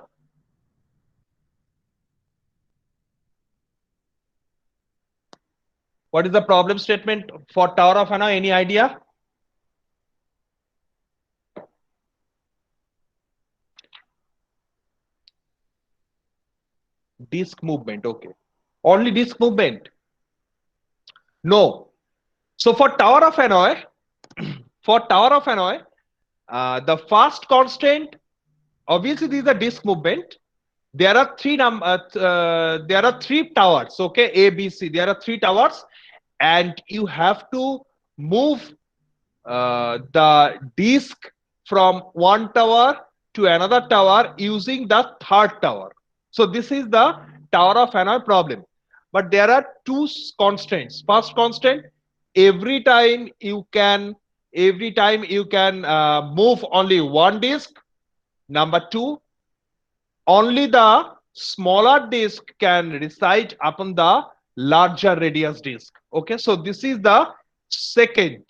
What is the problem statement for Tower of Hanoi? Any idea? Disk movement. Okay. Only disk movement. No. So for Tower of Hanoi, the first constant, obviously this is the disk movement. There are three towers. Okay, A, B, C. There are three towers, and you have to move the disk from one tower to another tower using the third tower. So this is the Tower of Hanoi problem. But there are two constraints. First constant, every time you can move only one disk. Number two, only the smaller disk can reside upon the larger radius disk. Okay, so this is the second.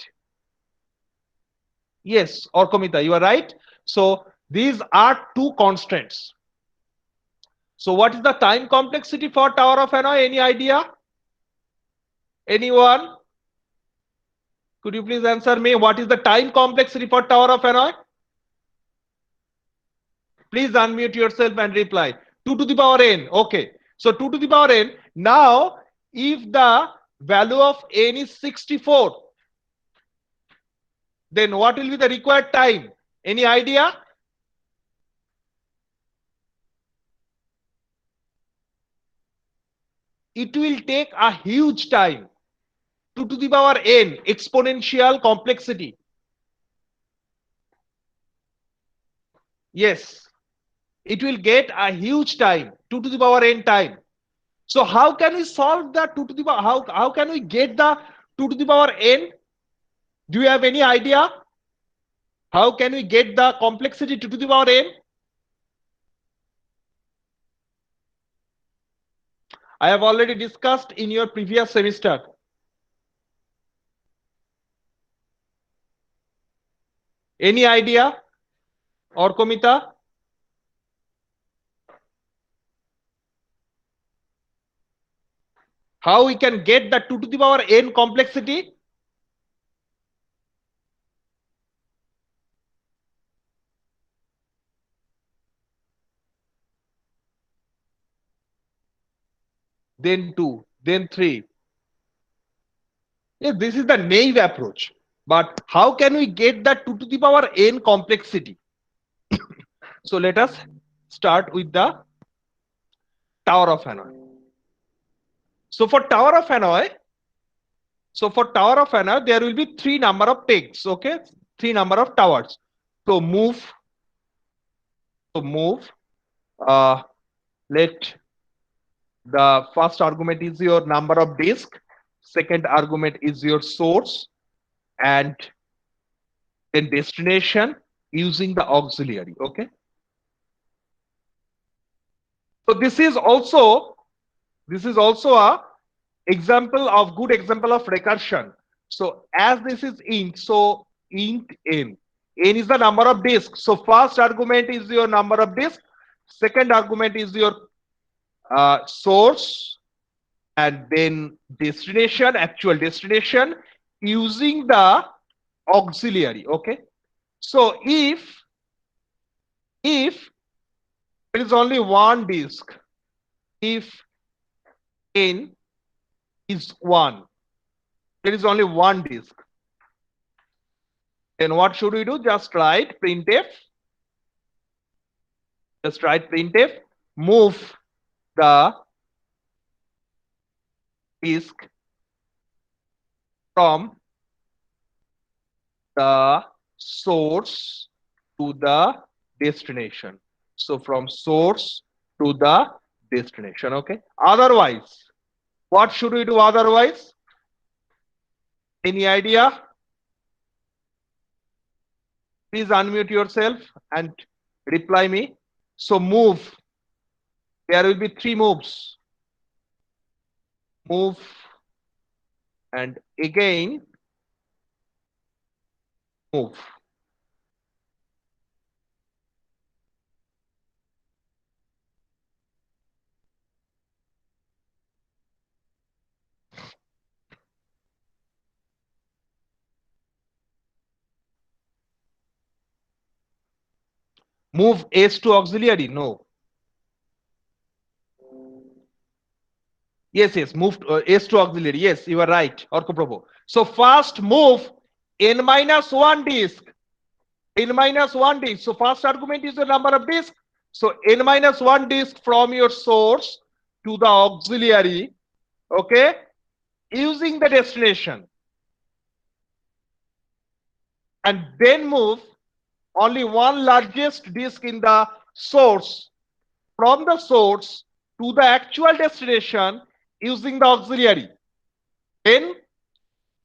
Yes, or Komita, you are right. So these are two constraints. So what is the time complexity for Tower of Hanoi? Any idea? Anyone? Could you please answer me? What is the time complexity for Tower of Hanoi? Please unmute yourself and reply. 2 to the power n. Okay. So 2 to the power n. Now, if the value of n is 64, then what will be the required time? Any idea? It will take a huge time. 2 to the power n, exponential complexity. Yes, it will get a huge time, 2 to the power n time. So how can we solve the 2 to the power? How can we get the 2 to the power n? Do you have any idea? How can we get the complexity 2 to the power n? I have already discussed in your previous semester. Any idea? Or Komita? How we can get the 2 to the power n complexity? Then 2, then 3. Yes, this is the naive approach. But how can we get the 2 to the power n complexity? So let us start with the Tower of Hanoi. So for Tower of Hanoi, there will be 3 number of pegs, okay? 3 number of towers. So move, let the first argument is your number of disk, second argument is your source, and then destination using the auxiliary, okay? So this is also a example of good example of recursion. So as this is int, so int n is the number of disks. So first argument is your number of disks, second argument is your source, and then destination, actual destination using the auxiliary, okay? So if there is only one disk, if n is 1, there is only one disk, then what should we do? Just write printf, move the disk from the source to the destination. So from source to the destination, okay? Otherwise, what should we do otherwise? Any idea? Please unmute yourself and reply me. So move, there will be 3 moves. Move, and again move. Move S to auxiliary? No. Yes, move S to auxiliary. Yes, you are right, Orko Prabhu. So first move n minus 1 disk. N minus 1 disk. So first argument is the number of disk. So n minus 1 disk from your source to the auxiliary, okay, using the destination. And then move only one largest disk in the source, from the source to the actual destination using the auxiliary. Then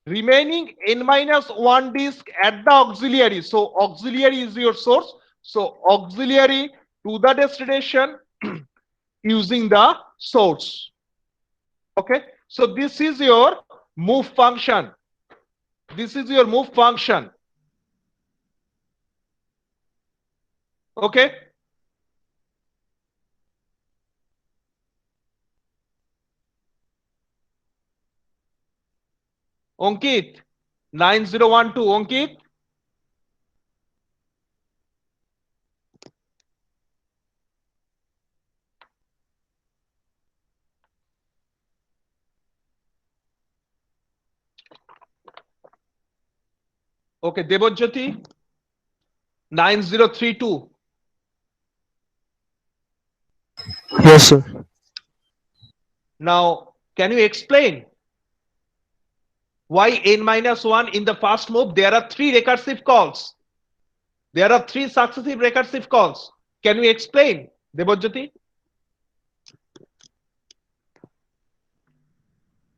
remaining n minus 1 disk at the auxiliary. So auxiliary is your source. So auxiliary to the destination using the source. Okay. So this is your move function. This is your move function. Okay. Ankit, 9012, Ankit. Okay, Debojyoti, 9032. Yes, sir. Now, can you explain why n minus 1 in the first move? There are 3 recursive calls. There are 3 successive recursive calls. Can we explain, Debojyoti?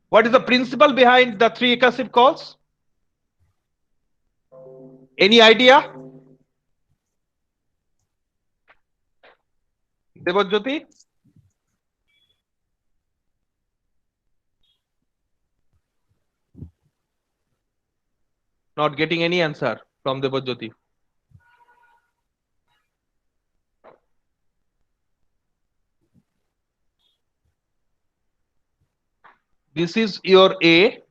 What is the principle behind the 3 recursive calls? Any idea? Debojyoti? Not getting any answer from Debojyoti. This is your A,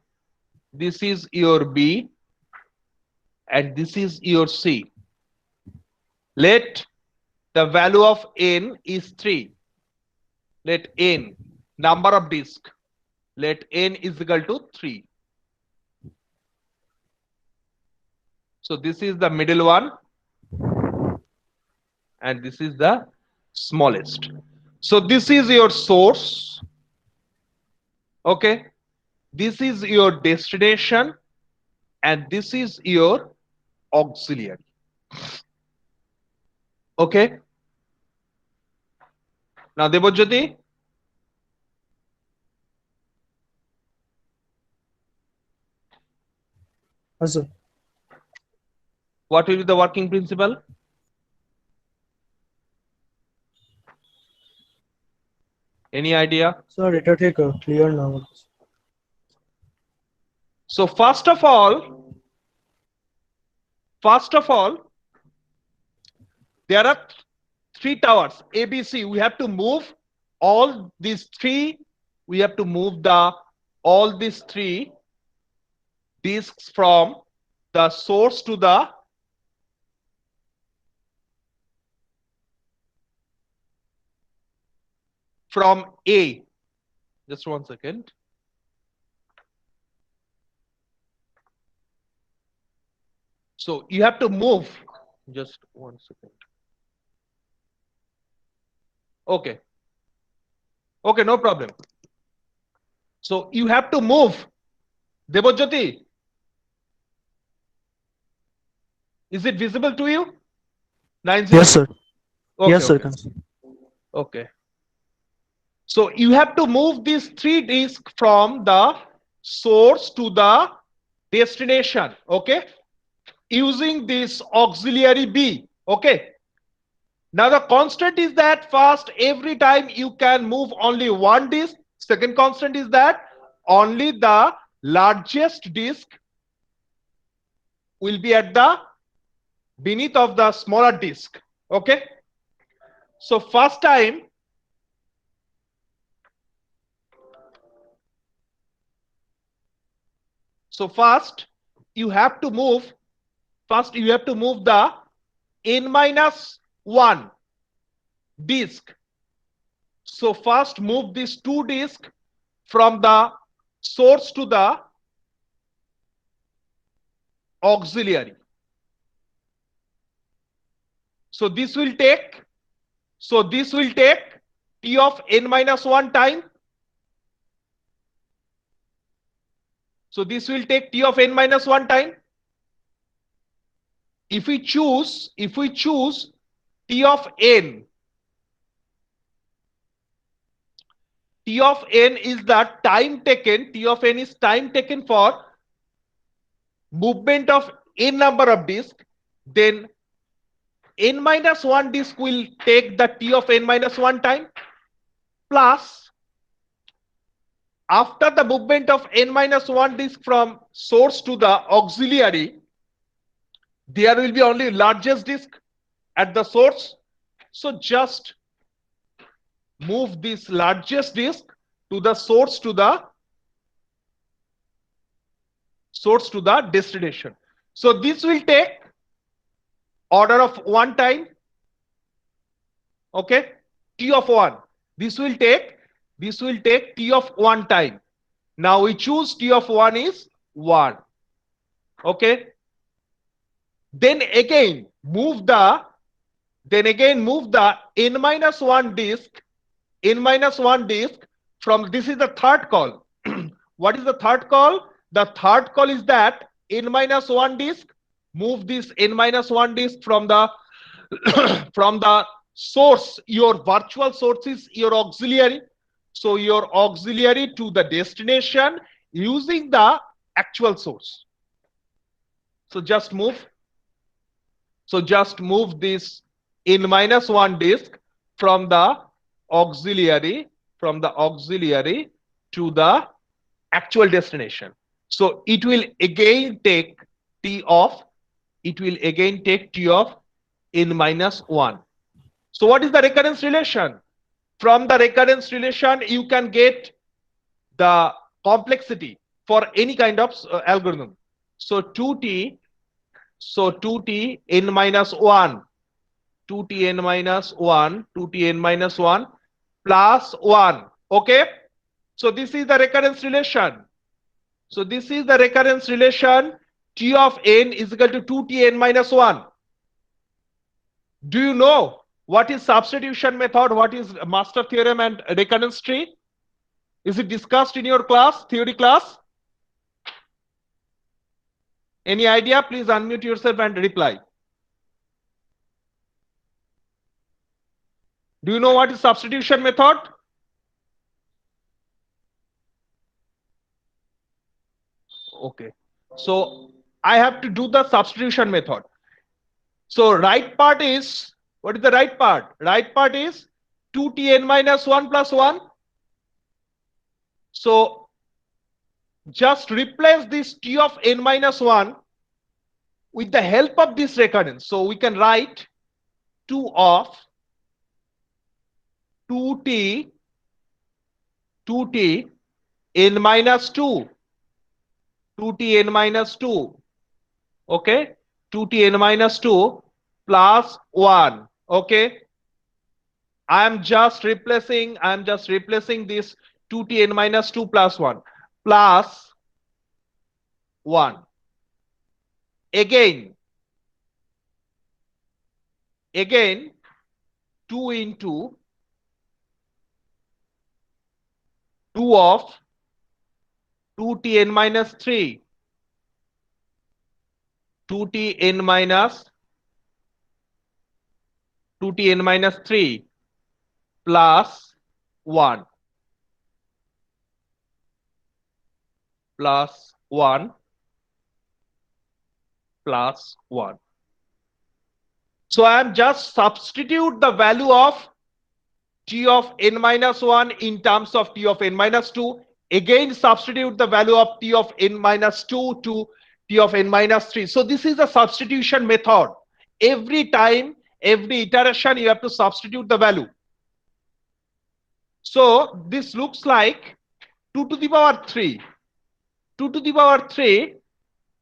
this is your B, and this is your C. Let the value of n is 3. Let n, number of disk, let n is equal to 3. So this is the middle one, and this is the smallest. So this is your source. Okay, this is your destination, and this is your auxiliary. Okay. Now Debojyoti, Yes, sir. what will be the working principle? Any idea? Sir, it will take clear now. So first of all, there are 3 towers A, B, C. We have to move all these 3. We have to move all these 3 disks from the source to the from A. Just 1 second. So you have to move. Just 1 second. Okay. Okay, no problem. So you have to move. Debojyoti, is it visible to you? 90. Yes, sir. Okay, Yes, sir. okay. Okay. So you have to move these 3 disks from the source to the destination. Okay. Using this auxiliary B. Okay. Now the constant is that first, every time you can move only 1 disk. Second constant is that only the largest disk will be at the beneath of the smaller disk. Okay. So first time, first you have to move the n-1 disk. So first move these 2 disks from the source to the auxiliary. So this will take t of n-1 time. So this will take t of n-1 time. If we choose t of n is the time taken, t of n is time taken for movement of n number of disks, then n-1 disk will take the t of n-1 time, plus after the movement of n-1 disk from source to the auxiliary, there will be only largest disk at the source. So just move this largest disk to the source to the destination. So this will take order of 1 time. Okay, t of 1. This will take t of 1 time. Now we choose t of 1 is 1. Okay. Then again move the n-1 disk from, this is the third call. What is the third call? The third call is that n-1 disk, move this n-1 disk from the from the source. Your virtual source is your auxiliary. So your auxiliary to the destination using the actual source. So just move this n-1 disk from the auxiliary to the actual destination. So it will again take t of n-1. So what is the recurrence relation? From the recurrence relation, you can get the complexity for any kind of algorithm. So 2t, so 2t n minus 1, 2t n minus 1, 2t n minus 1 plus 1. Okay. So this is the recurrence relation. So this is the recurrence relation. T of n is equal to 2t n minus 1. Do you know what is substitution method? What is master theorem and recurrence tree? Is it discussed in your class, theory class? Any idea? Please unmute yourself and reply. Do you know what is substitution method? Okay. So I have to do the substitution method. So right part is, what is the right part? Right part is 2tn minus 1 plus 1. So just replace this t of n minus 1 with the help of this recurrence. So we can write 2 of 2t n minus 2, 2t n minus 2, okay, 2t n minus 2 plus 1, okay. I am just replacing this 2t n minus 2 plus 1 plus 1. Again 2 into 2 of 2t n minus 3, 2t n minus 3 plus 1 plus 1 plus 1. So I am just substitute the value of t of n minus 1 in terms of t of n minus 2. Again substitute the value of t of n minus 2 to t of n minus 3. So this is a substitution method. Every time, every iteration, you have to substitute the value. So this looks like 2 to the power 3. 2 to the power 3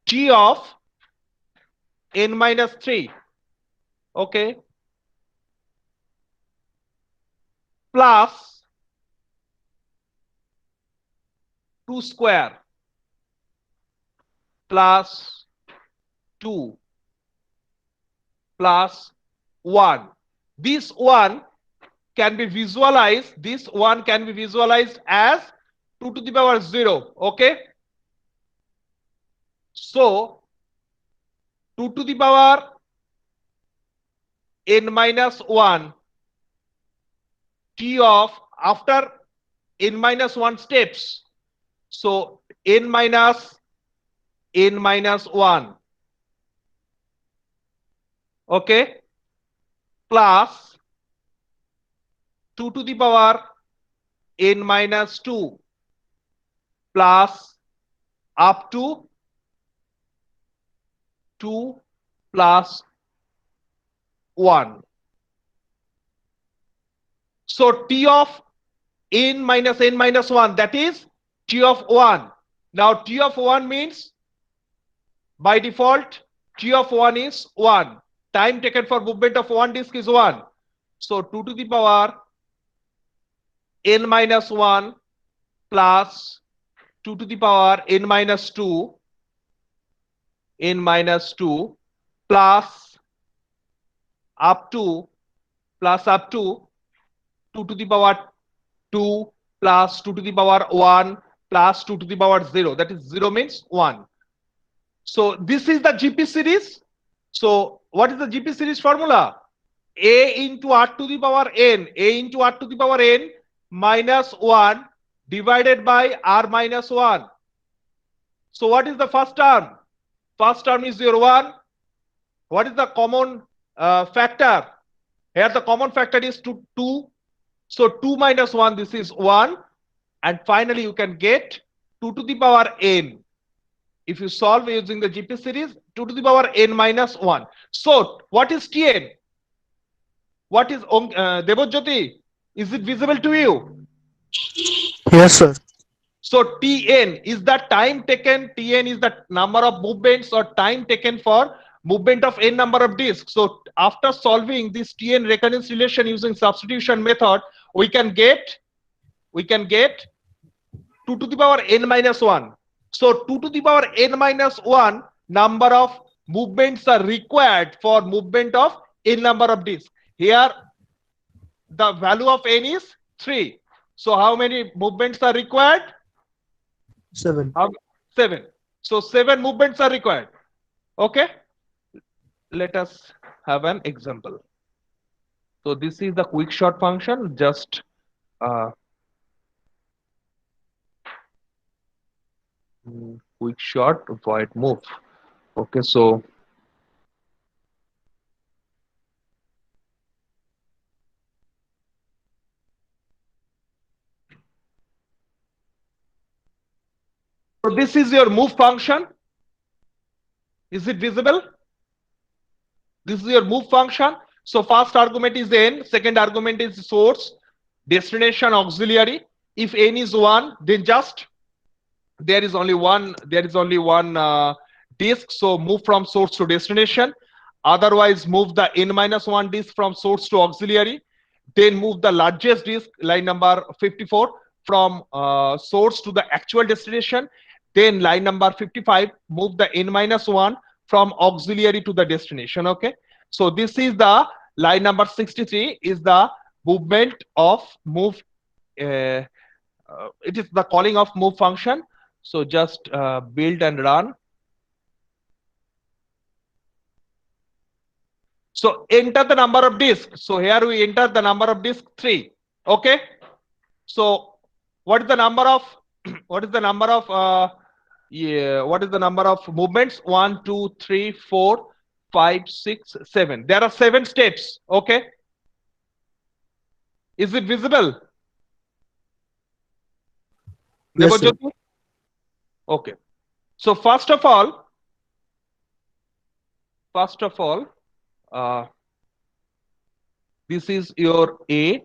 t of n minus 3. Okay. Plus 2 square plus 2 plus 1. This one can be visualized. This one can be visualized as 2 to the power 0. Okay. So 2 to the power n minus 1 t of after n minus 1 steps. So n minus 1. Okay. Plus 2 to the power n minus 2 plus up to 2 plus 1. So t of n minus 1, that is t of 1. Now t of 1 means by default t of 1 is 1. Time taken for movement of one disk is 1. So 2 to the power n minus 1 plus 2 to the power n minus 2 plus up to 2 to the power 2 plus 2 to the power 1 plus 2 to the power 0. That is 0 means 1. So this is the GP series. So what is the GP series formula? A into R to the power n, A into R to the power n minus 1 divided by R minus 1. So what is the first term? First term is your 1. What is the common factor? Here the common factor is 2. So 2 minus 1, this is 1. And finally you can get 2 to the power n. If you solve using the GP series, 2 to the power n minus 1. So what is Tn? What is Debojyoti? Is it visible to you? Yes, sir. So Tn is the time taken, Tn is the number of movements or time taken for movement of n number of disks. So after solving this Tn recurrence relation using substitution method, we can get 2 to the power n minus 1. So 2 to the power n minus 1 number of movements are required for movement of n number of disks. Here the value of n is 3. So how many movements are required? 7. 7. So 7 movements are required. Okay. Let us have an example. So this is the quick short function. Just quick short void move. Okay, so this is your move function. Is it visible? This is your move function. So first argument is n, second argument is source, destination, auxiliary. If n is 1, then just there is only one disk, so move from source to destination. Otherwise move the n minus 1 disk from source to auxiliary, then move the largest disk, line number 54, from source to the actual destination. Then line number 55, move the n minus 1 from auxiliary to the destination. Okay, so this is the line number 63 is the movement of move. It is the calling of move function. So just build and run. So enter the number of disks. So here we enter the number of disks 3. Okay. So what is the number of what is the number of movements? 1, 2, 3, 4, 5, 6, 7. There are 7 steps. Okay. Is it visible? Yes, sir. Okay. So first of all, this is your A,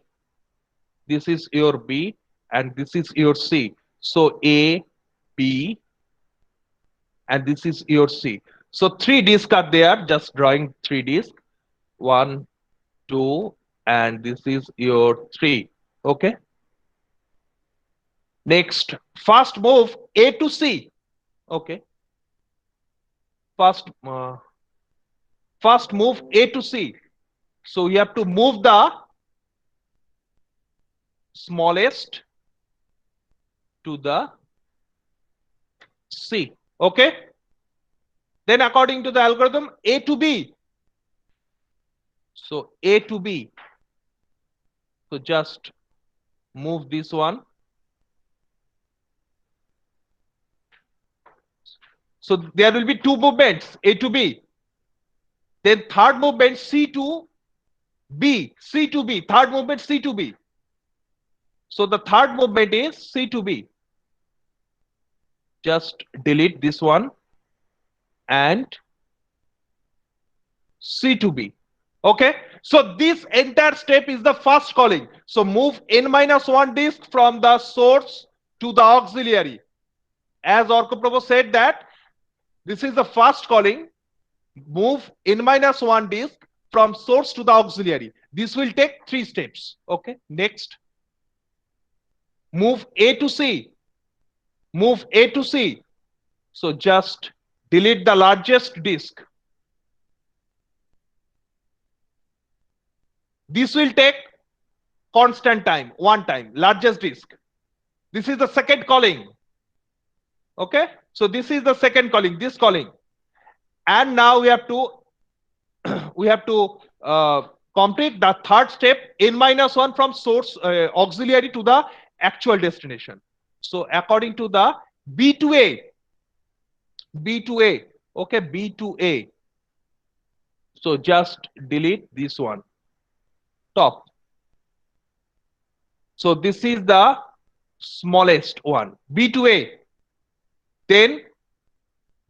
this is your B, and this is your C. So A, B, and this is your C. So 3 disks are there, just drawing 3 disks. 1, 2, and this is your 3. Okay. Next, first move A to C. Okay. First move A to C. So you have to move the smallest to the C. Okay. Then according to the algorithm, A to B. So A to B. So just move this one. So there will be 2 movements, A to B. Then third movement, C to B. C to B. Third movement, C to B. So the third movement is C to B. Just delete this one and C to B. Okay. So this entire step is the first calling. So move n minus 1 disk from the source to the auxiliary. As Orko said that this is the first calling. Move n minus 1 disk from source to the auxiliary. This will take 3 steps. Okay. Next, move A to C. Move A to C. So just delete the largest disk. This will take constant time, one time, largest disk. This is the second calling. Okay. So this is the second calling, this calling. And now we have to complete the third step, n minus 1 from source auxiliary to the actual destination. So according to the B to A. Okay, B to A. So just delete this one, top. So this is the smallest one, B to A. Then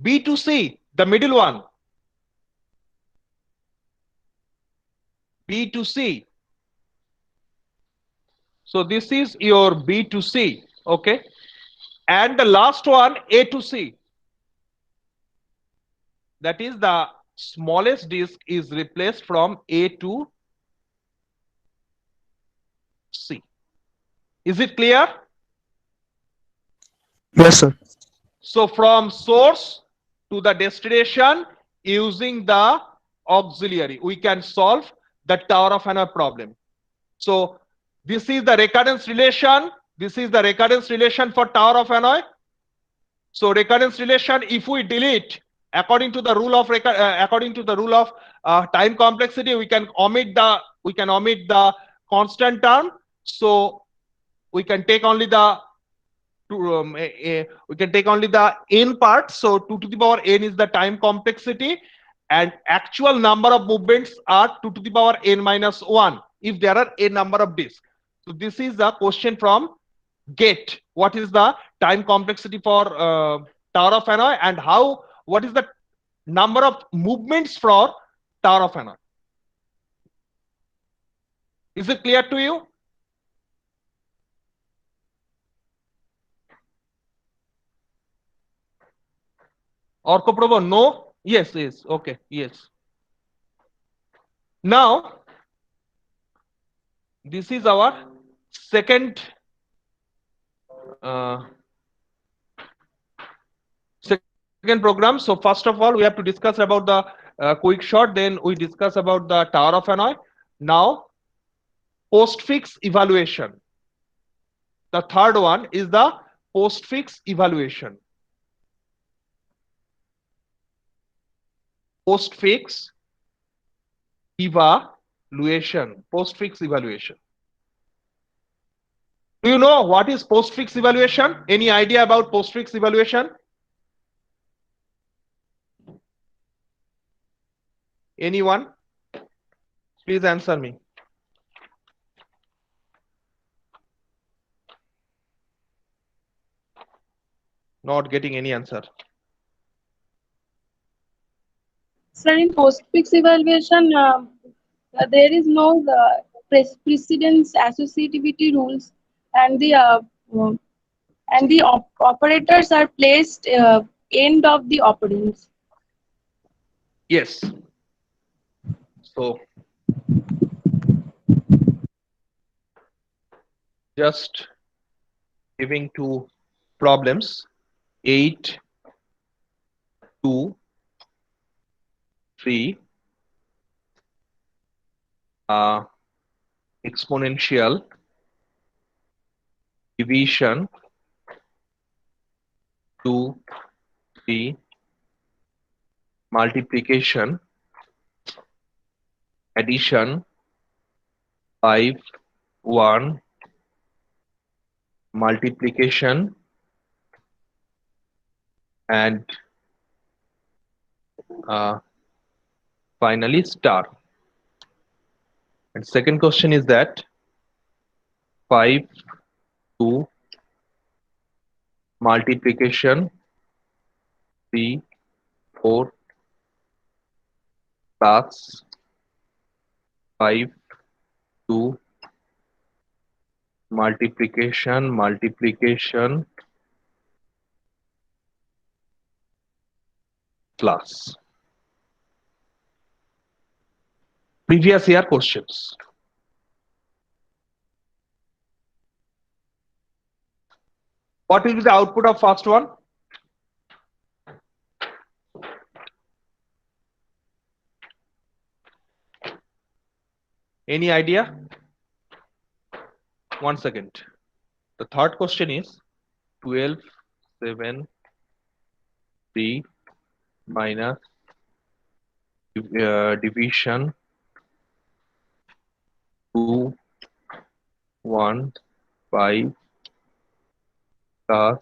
B to C, the middle one. B to C. So this is your B to C. Okay. And the last one, A to C. That is the smallest disk is replaced from A to C. Is it clear? Yes, sir. So from source to the destination using the auxiliary, we can solve the Tower of Hanoi problem. So this is the recurrence relation. This is the recurrence relation for Tower of Hanoi. So recurrence relation, if we delete according to the rule of time complexity, we can omit the constant term. So we can take only the we can take only the n part. So 2 to the power n is the time complexity, and actual number of movements are 2 to the power n minus 1 if there are a number of disks. So this is the question from GATE. What is the time complexity for Tower of Hanoi, and what is the number of movements for Tower of Hanoi? Is it clear to you? Orkoprobo, no? Yes, yes. Okay, yes. Now, this is our second second program. So first of all, we have to discuss about the quick shot. Then we discuss about the Tower of Hanoi. Now, postfix evaluation. The third one is the postfix evaluation. Postfix evaluation. Postfix evaluation. Do you know what is postfix evaluation? Any idea about postfix evaluation? Anyone? Please answer me. Not getting any answer. Sir, in postfix evaluation, there is no precedence associativity rules, and the operators are placed end of the operands. Yes. So just giving two problems, 8, 2, 3, exponential division, 2, 3, multiplication, addition, 5, 1, multiplication, and finally star. And second question is that 5, 2, multiplication, 3, 4, plus 5, 2, multiplication, plus. Previous year questions. What will be the output of first one? Any idea? 1 second. The third question is 12, 7, 3 minus division 2, 1, 5 plus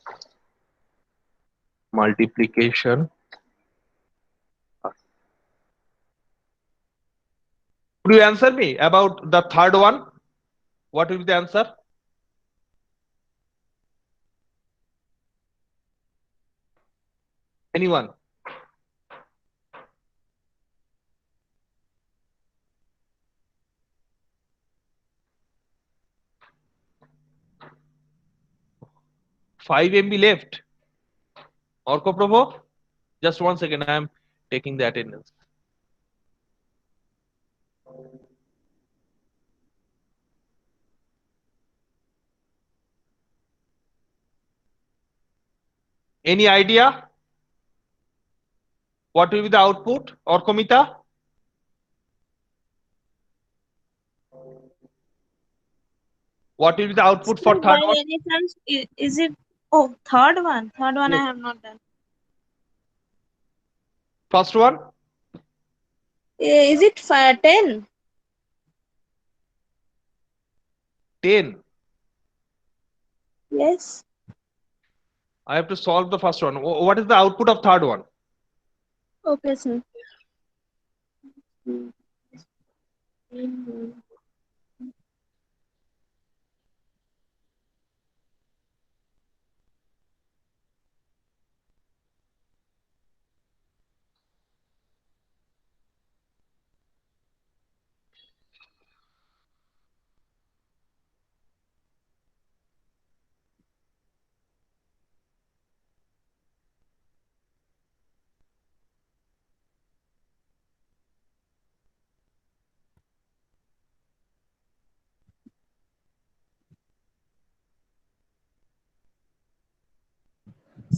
multiplication. Could you answer me about the third one? What will be the answer? Anyone? 5 MB left. Orko Prabhu, just 1 second. I am taking the attendance. Any idea? What will be the output? Orkomita? What will be the output for Sir, third by one? any chance, is it? Oh, third one. Third one I Yes. have not done. First one? Is it 10? 10. Yes. I have to solve the first one. What is the output of third one? Okay, sir. Mhm.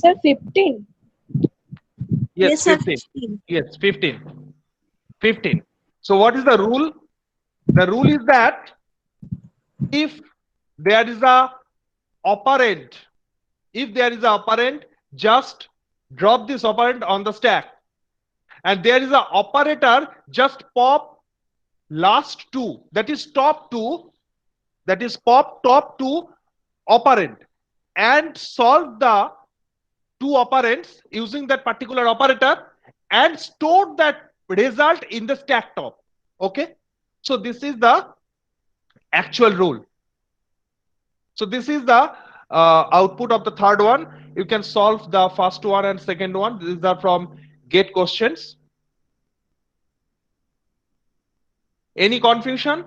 Sir, 15. Yes, Yes, sir, 15. 15. Yes, 15. 15. So what is the rule? The rule is that if there is a operand, just drop this operand on the stack. And there is an operator, just pop last two, that is top two, that is pop top two operand and solve the two operands using that particular operator and store that result in the stack top. Okay, so this is the actual rule. So this is the output of the third one. You can solve the first one and second one. These are from GATE questions. Any confusion?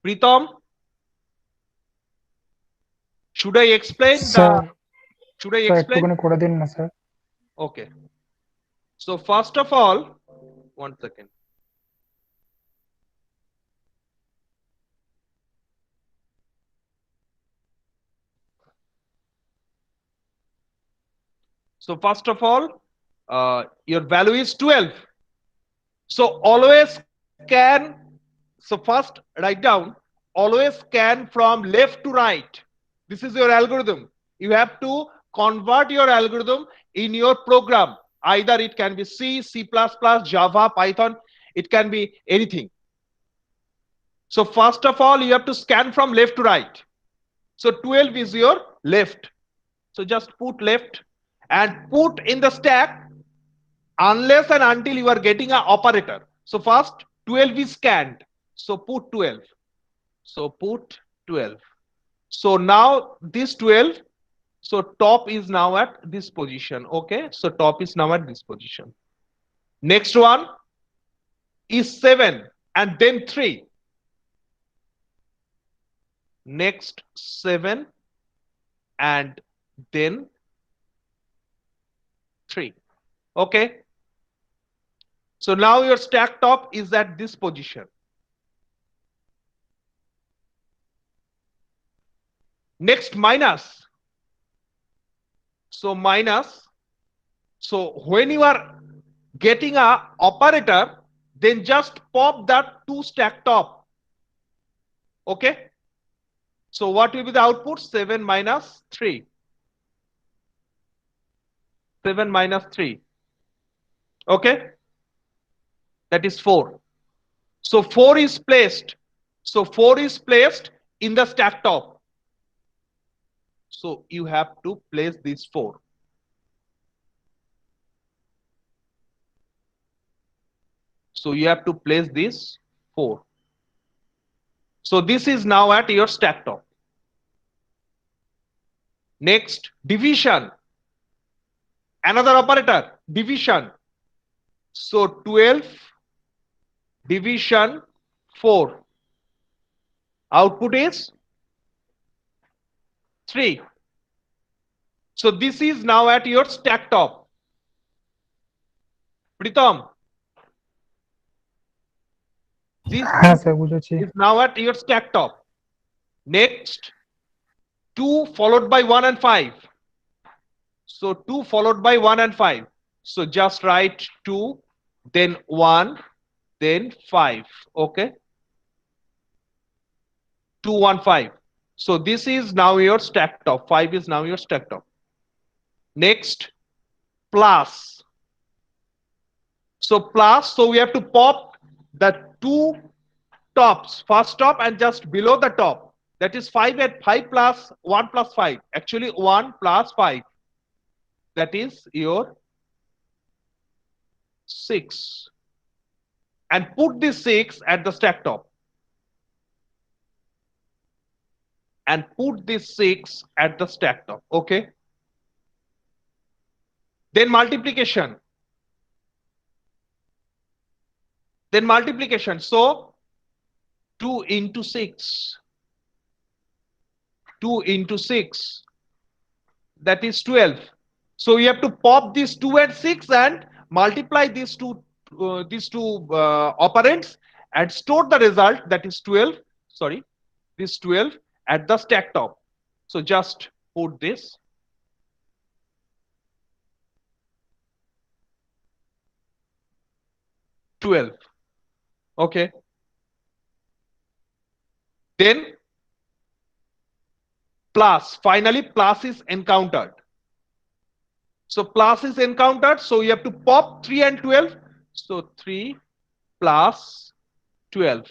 Pritam, should I explain sir the? Should I sir explain? একটুখানি করে দিন না sir Okay. So first of all, 1 second. So first of all, your value is 12. So always scan. So first write down, always scan from left to right. This is your algorithm. You have to convert your algorithm in your program. Either it can be C, C++, Java, Python. It can be anything. So first of all, you have to scan from left to right. So 12 is your left. So just put left and put in the stack unless and until you are getting an operator. So first 12 is scanned. So put 12. So put 12. So now this 12, so top is now at this position. Okay, so top is now at this position. Next one is 7 and then 3. Next 7 and then 3. Okay, so now your stack top is at this position. Next minus. So minus. So when you are getting a operator, then just pop that 2 stack top. Okay, so what will be the output? 7 minus 3. 7 minus 3. Okay, that is 4. So 4 is placed. So 4 is placed in the stack top. So you have to place this 4. So you have to place this 4. So this is now at your stack top. Next, division. Another operator, division. So 12 division 4. Output is 3. So this is now at your stack top. Pritam, this হ্যাঁ sir বুঝেছি is now at your stack top. Next, 2 followed by 1 and 5. So 2 followed by 1 and 5. So just write 2, then 1, then 5. Okay. 2, 1, 5. So this is now your stack top. 5 is now your stack top. Next, plus. So plus, so we have to pop the 2 tops, first top and just below the top. That is 5 at 5 plus 1 plus 5. Actually 1 plus 5. That is your 6. And put this 6 at the stack top. And put this 6 at the stack top. Okay. Then multiplication. Then multiplication. So 2 into 6. 2 into 6. That is 12. So you have to pop these 2 and 6 and multiply these two operands and store the result, that is 12. Sorry, this 12 at the stack top. So just put this. $12. Okay. Then plus, finally plus is encountered. So plus is encountered, so you have to pop 3 and 12. So 3 plus 12.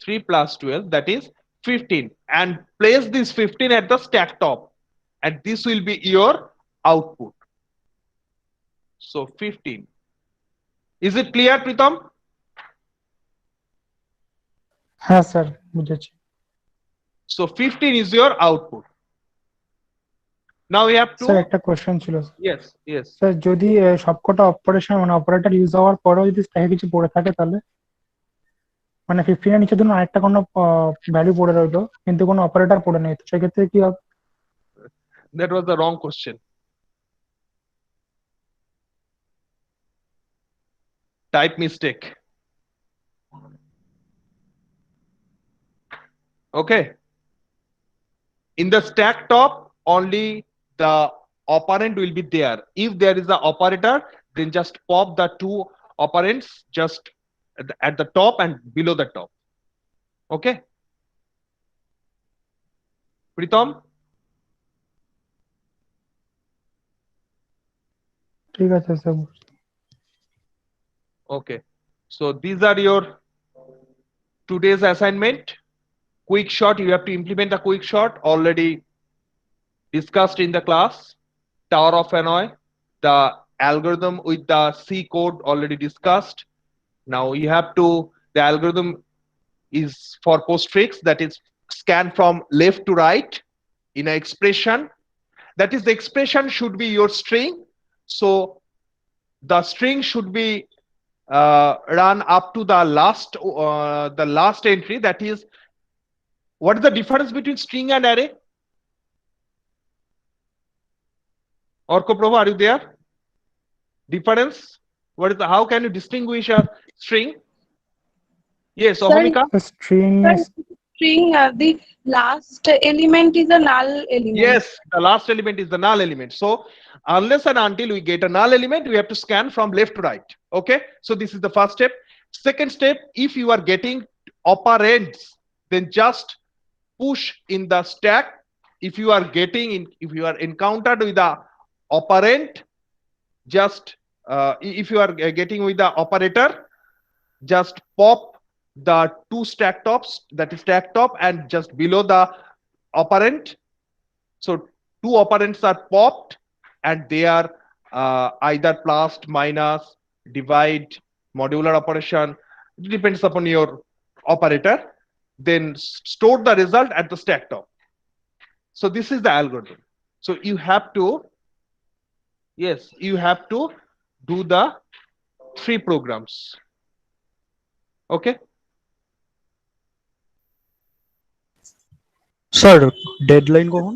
3 plus 12, that is 15. And place this 15 at the stack top. And this will be your output. So 15. Is it clear, Pritam? হ্যাঁ sir বুঝেছি So 15 is your output. Now we have sir to, একটা question ছিল yes, yes. Sir যদি সবকটা operation মানে operator use হওয়ার পরেও যদি স্ট্যাকে কিছু পড়ে থাকে তাহলে মানে 15 এর নিচে ধরুন আরেকটা কোনো ভ্যালু পড়ে রইলো কিন্তু কোনো অপারেটর পড়ে নেই তো সেক্ষেত্রে কি হবে That was the wrong question. Type mistake. Okay. In the stack top, only the operand will be there. If there is an operator, then just pop the 2 operands just at the top and below the top. Okay. Pritam? ঠিক আছে sir Okay. So these are your today's assignment. Quick shot, you have to implement a quick shot already discussed in the class. Tower of Hanoi, the algorithm with the C code already discussed. Now you have to, the algorithm is for postfix, that is scan from left to right in an expression. That is, the expression should be your string. So the string should be run up to the last entry. That is, what is the difference between string and array? Orko Prabhu, are you there? Difference? What is the, how can you distinguish a string? Yes, Sir, Ohamika? String string, the last element is a null element. Yes, the last element is the null element. So unless and until we get a null element, we have to scan from left to right. Okay. So this is the first step. Second step, if you are getting operands, then just push in the stack. If you are getting in, if you are encountered with the operand, just if you are getting with the operator, just pop the 2 stack tops, that is stack top, and just below the operand. So 2 operands are popped and they are either plus, minus, divide, modular operation. It depends upon your operator. Then store the result at the stack top. So this is the algorithm. So you have to Yes, you have to do the 3 programs. Okay. Sir deadline কখন?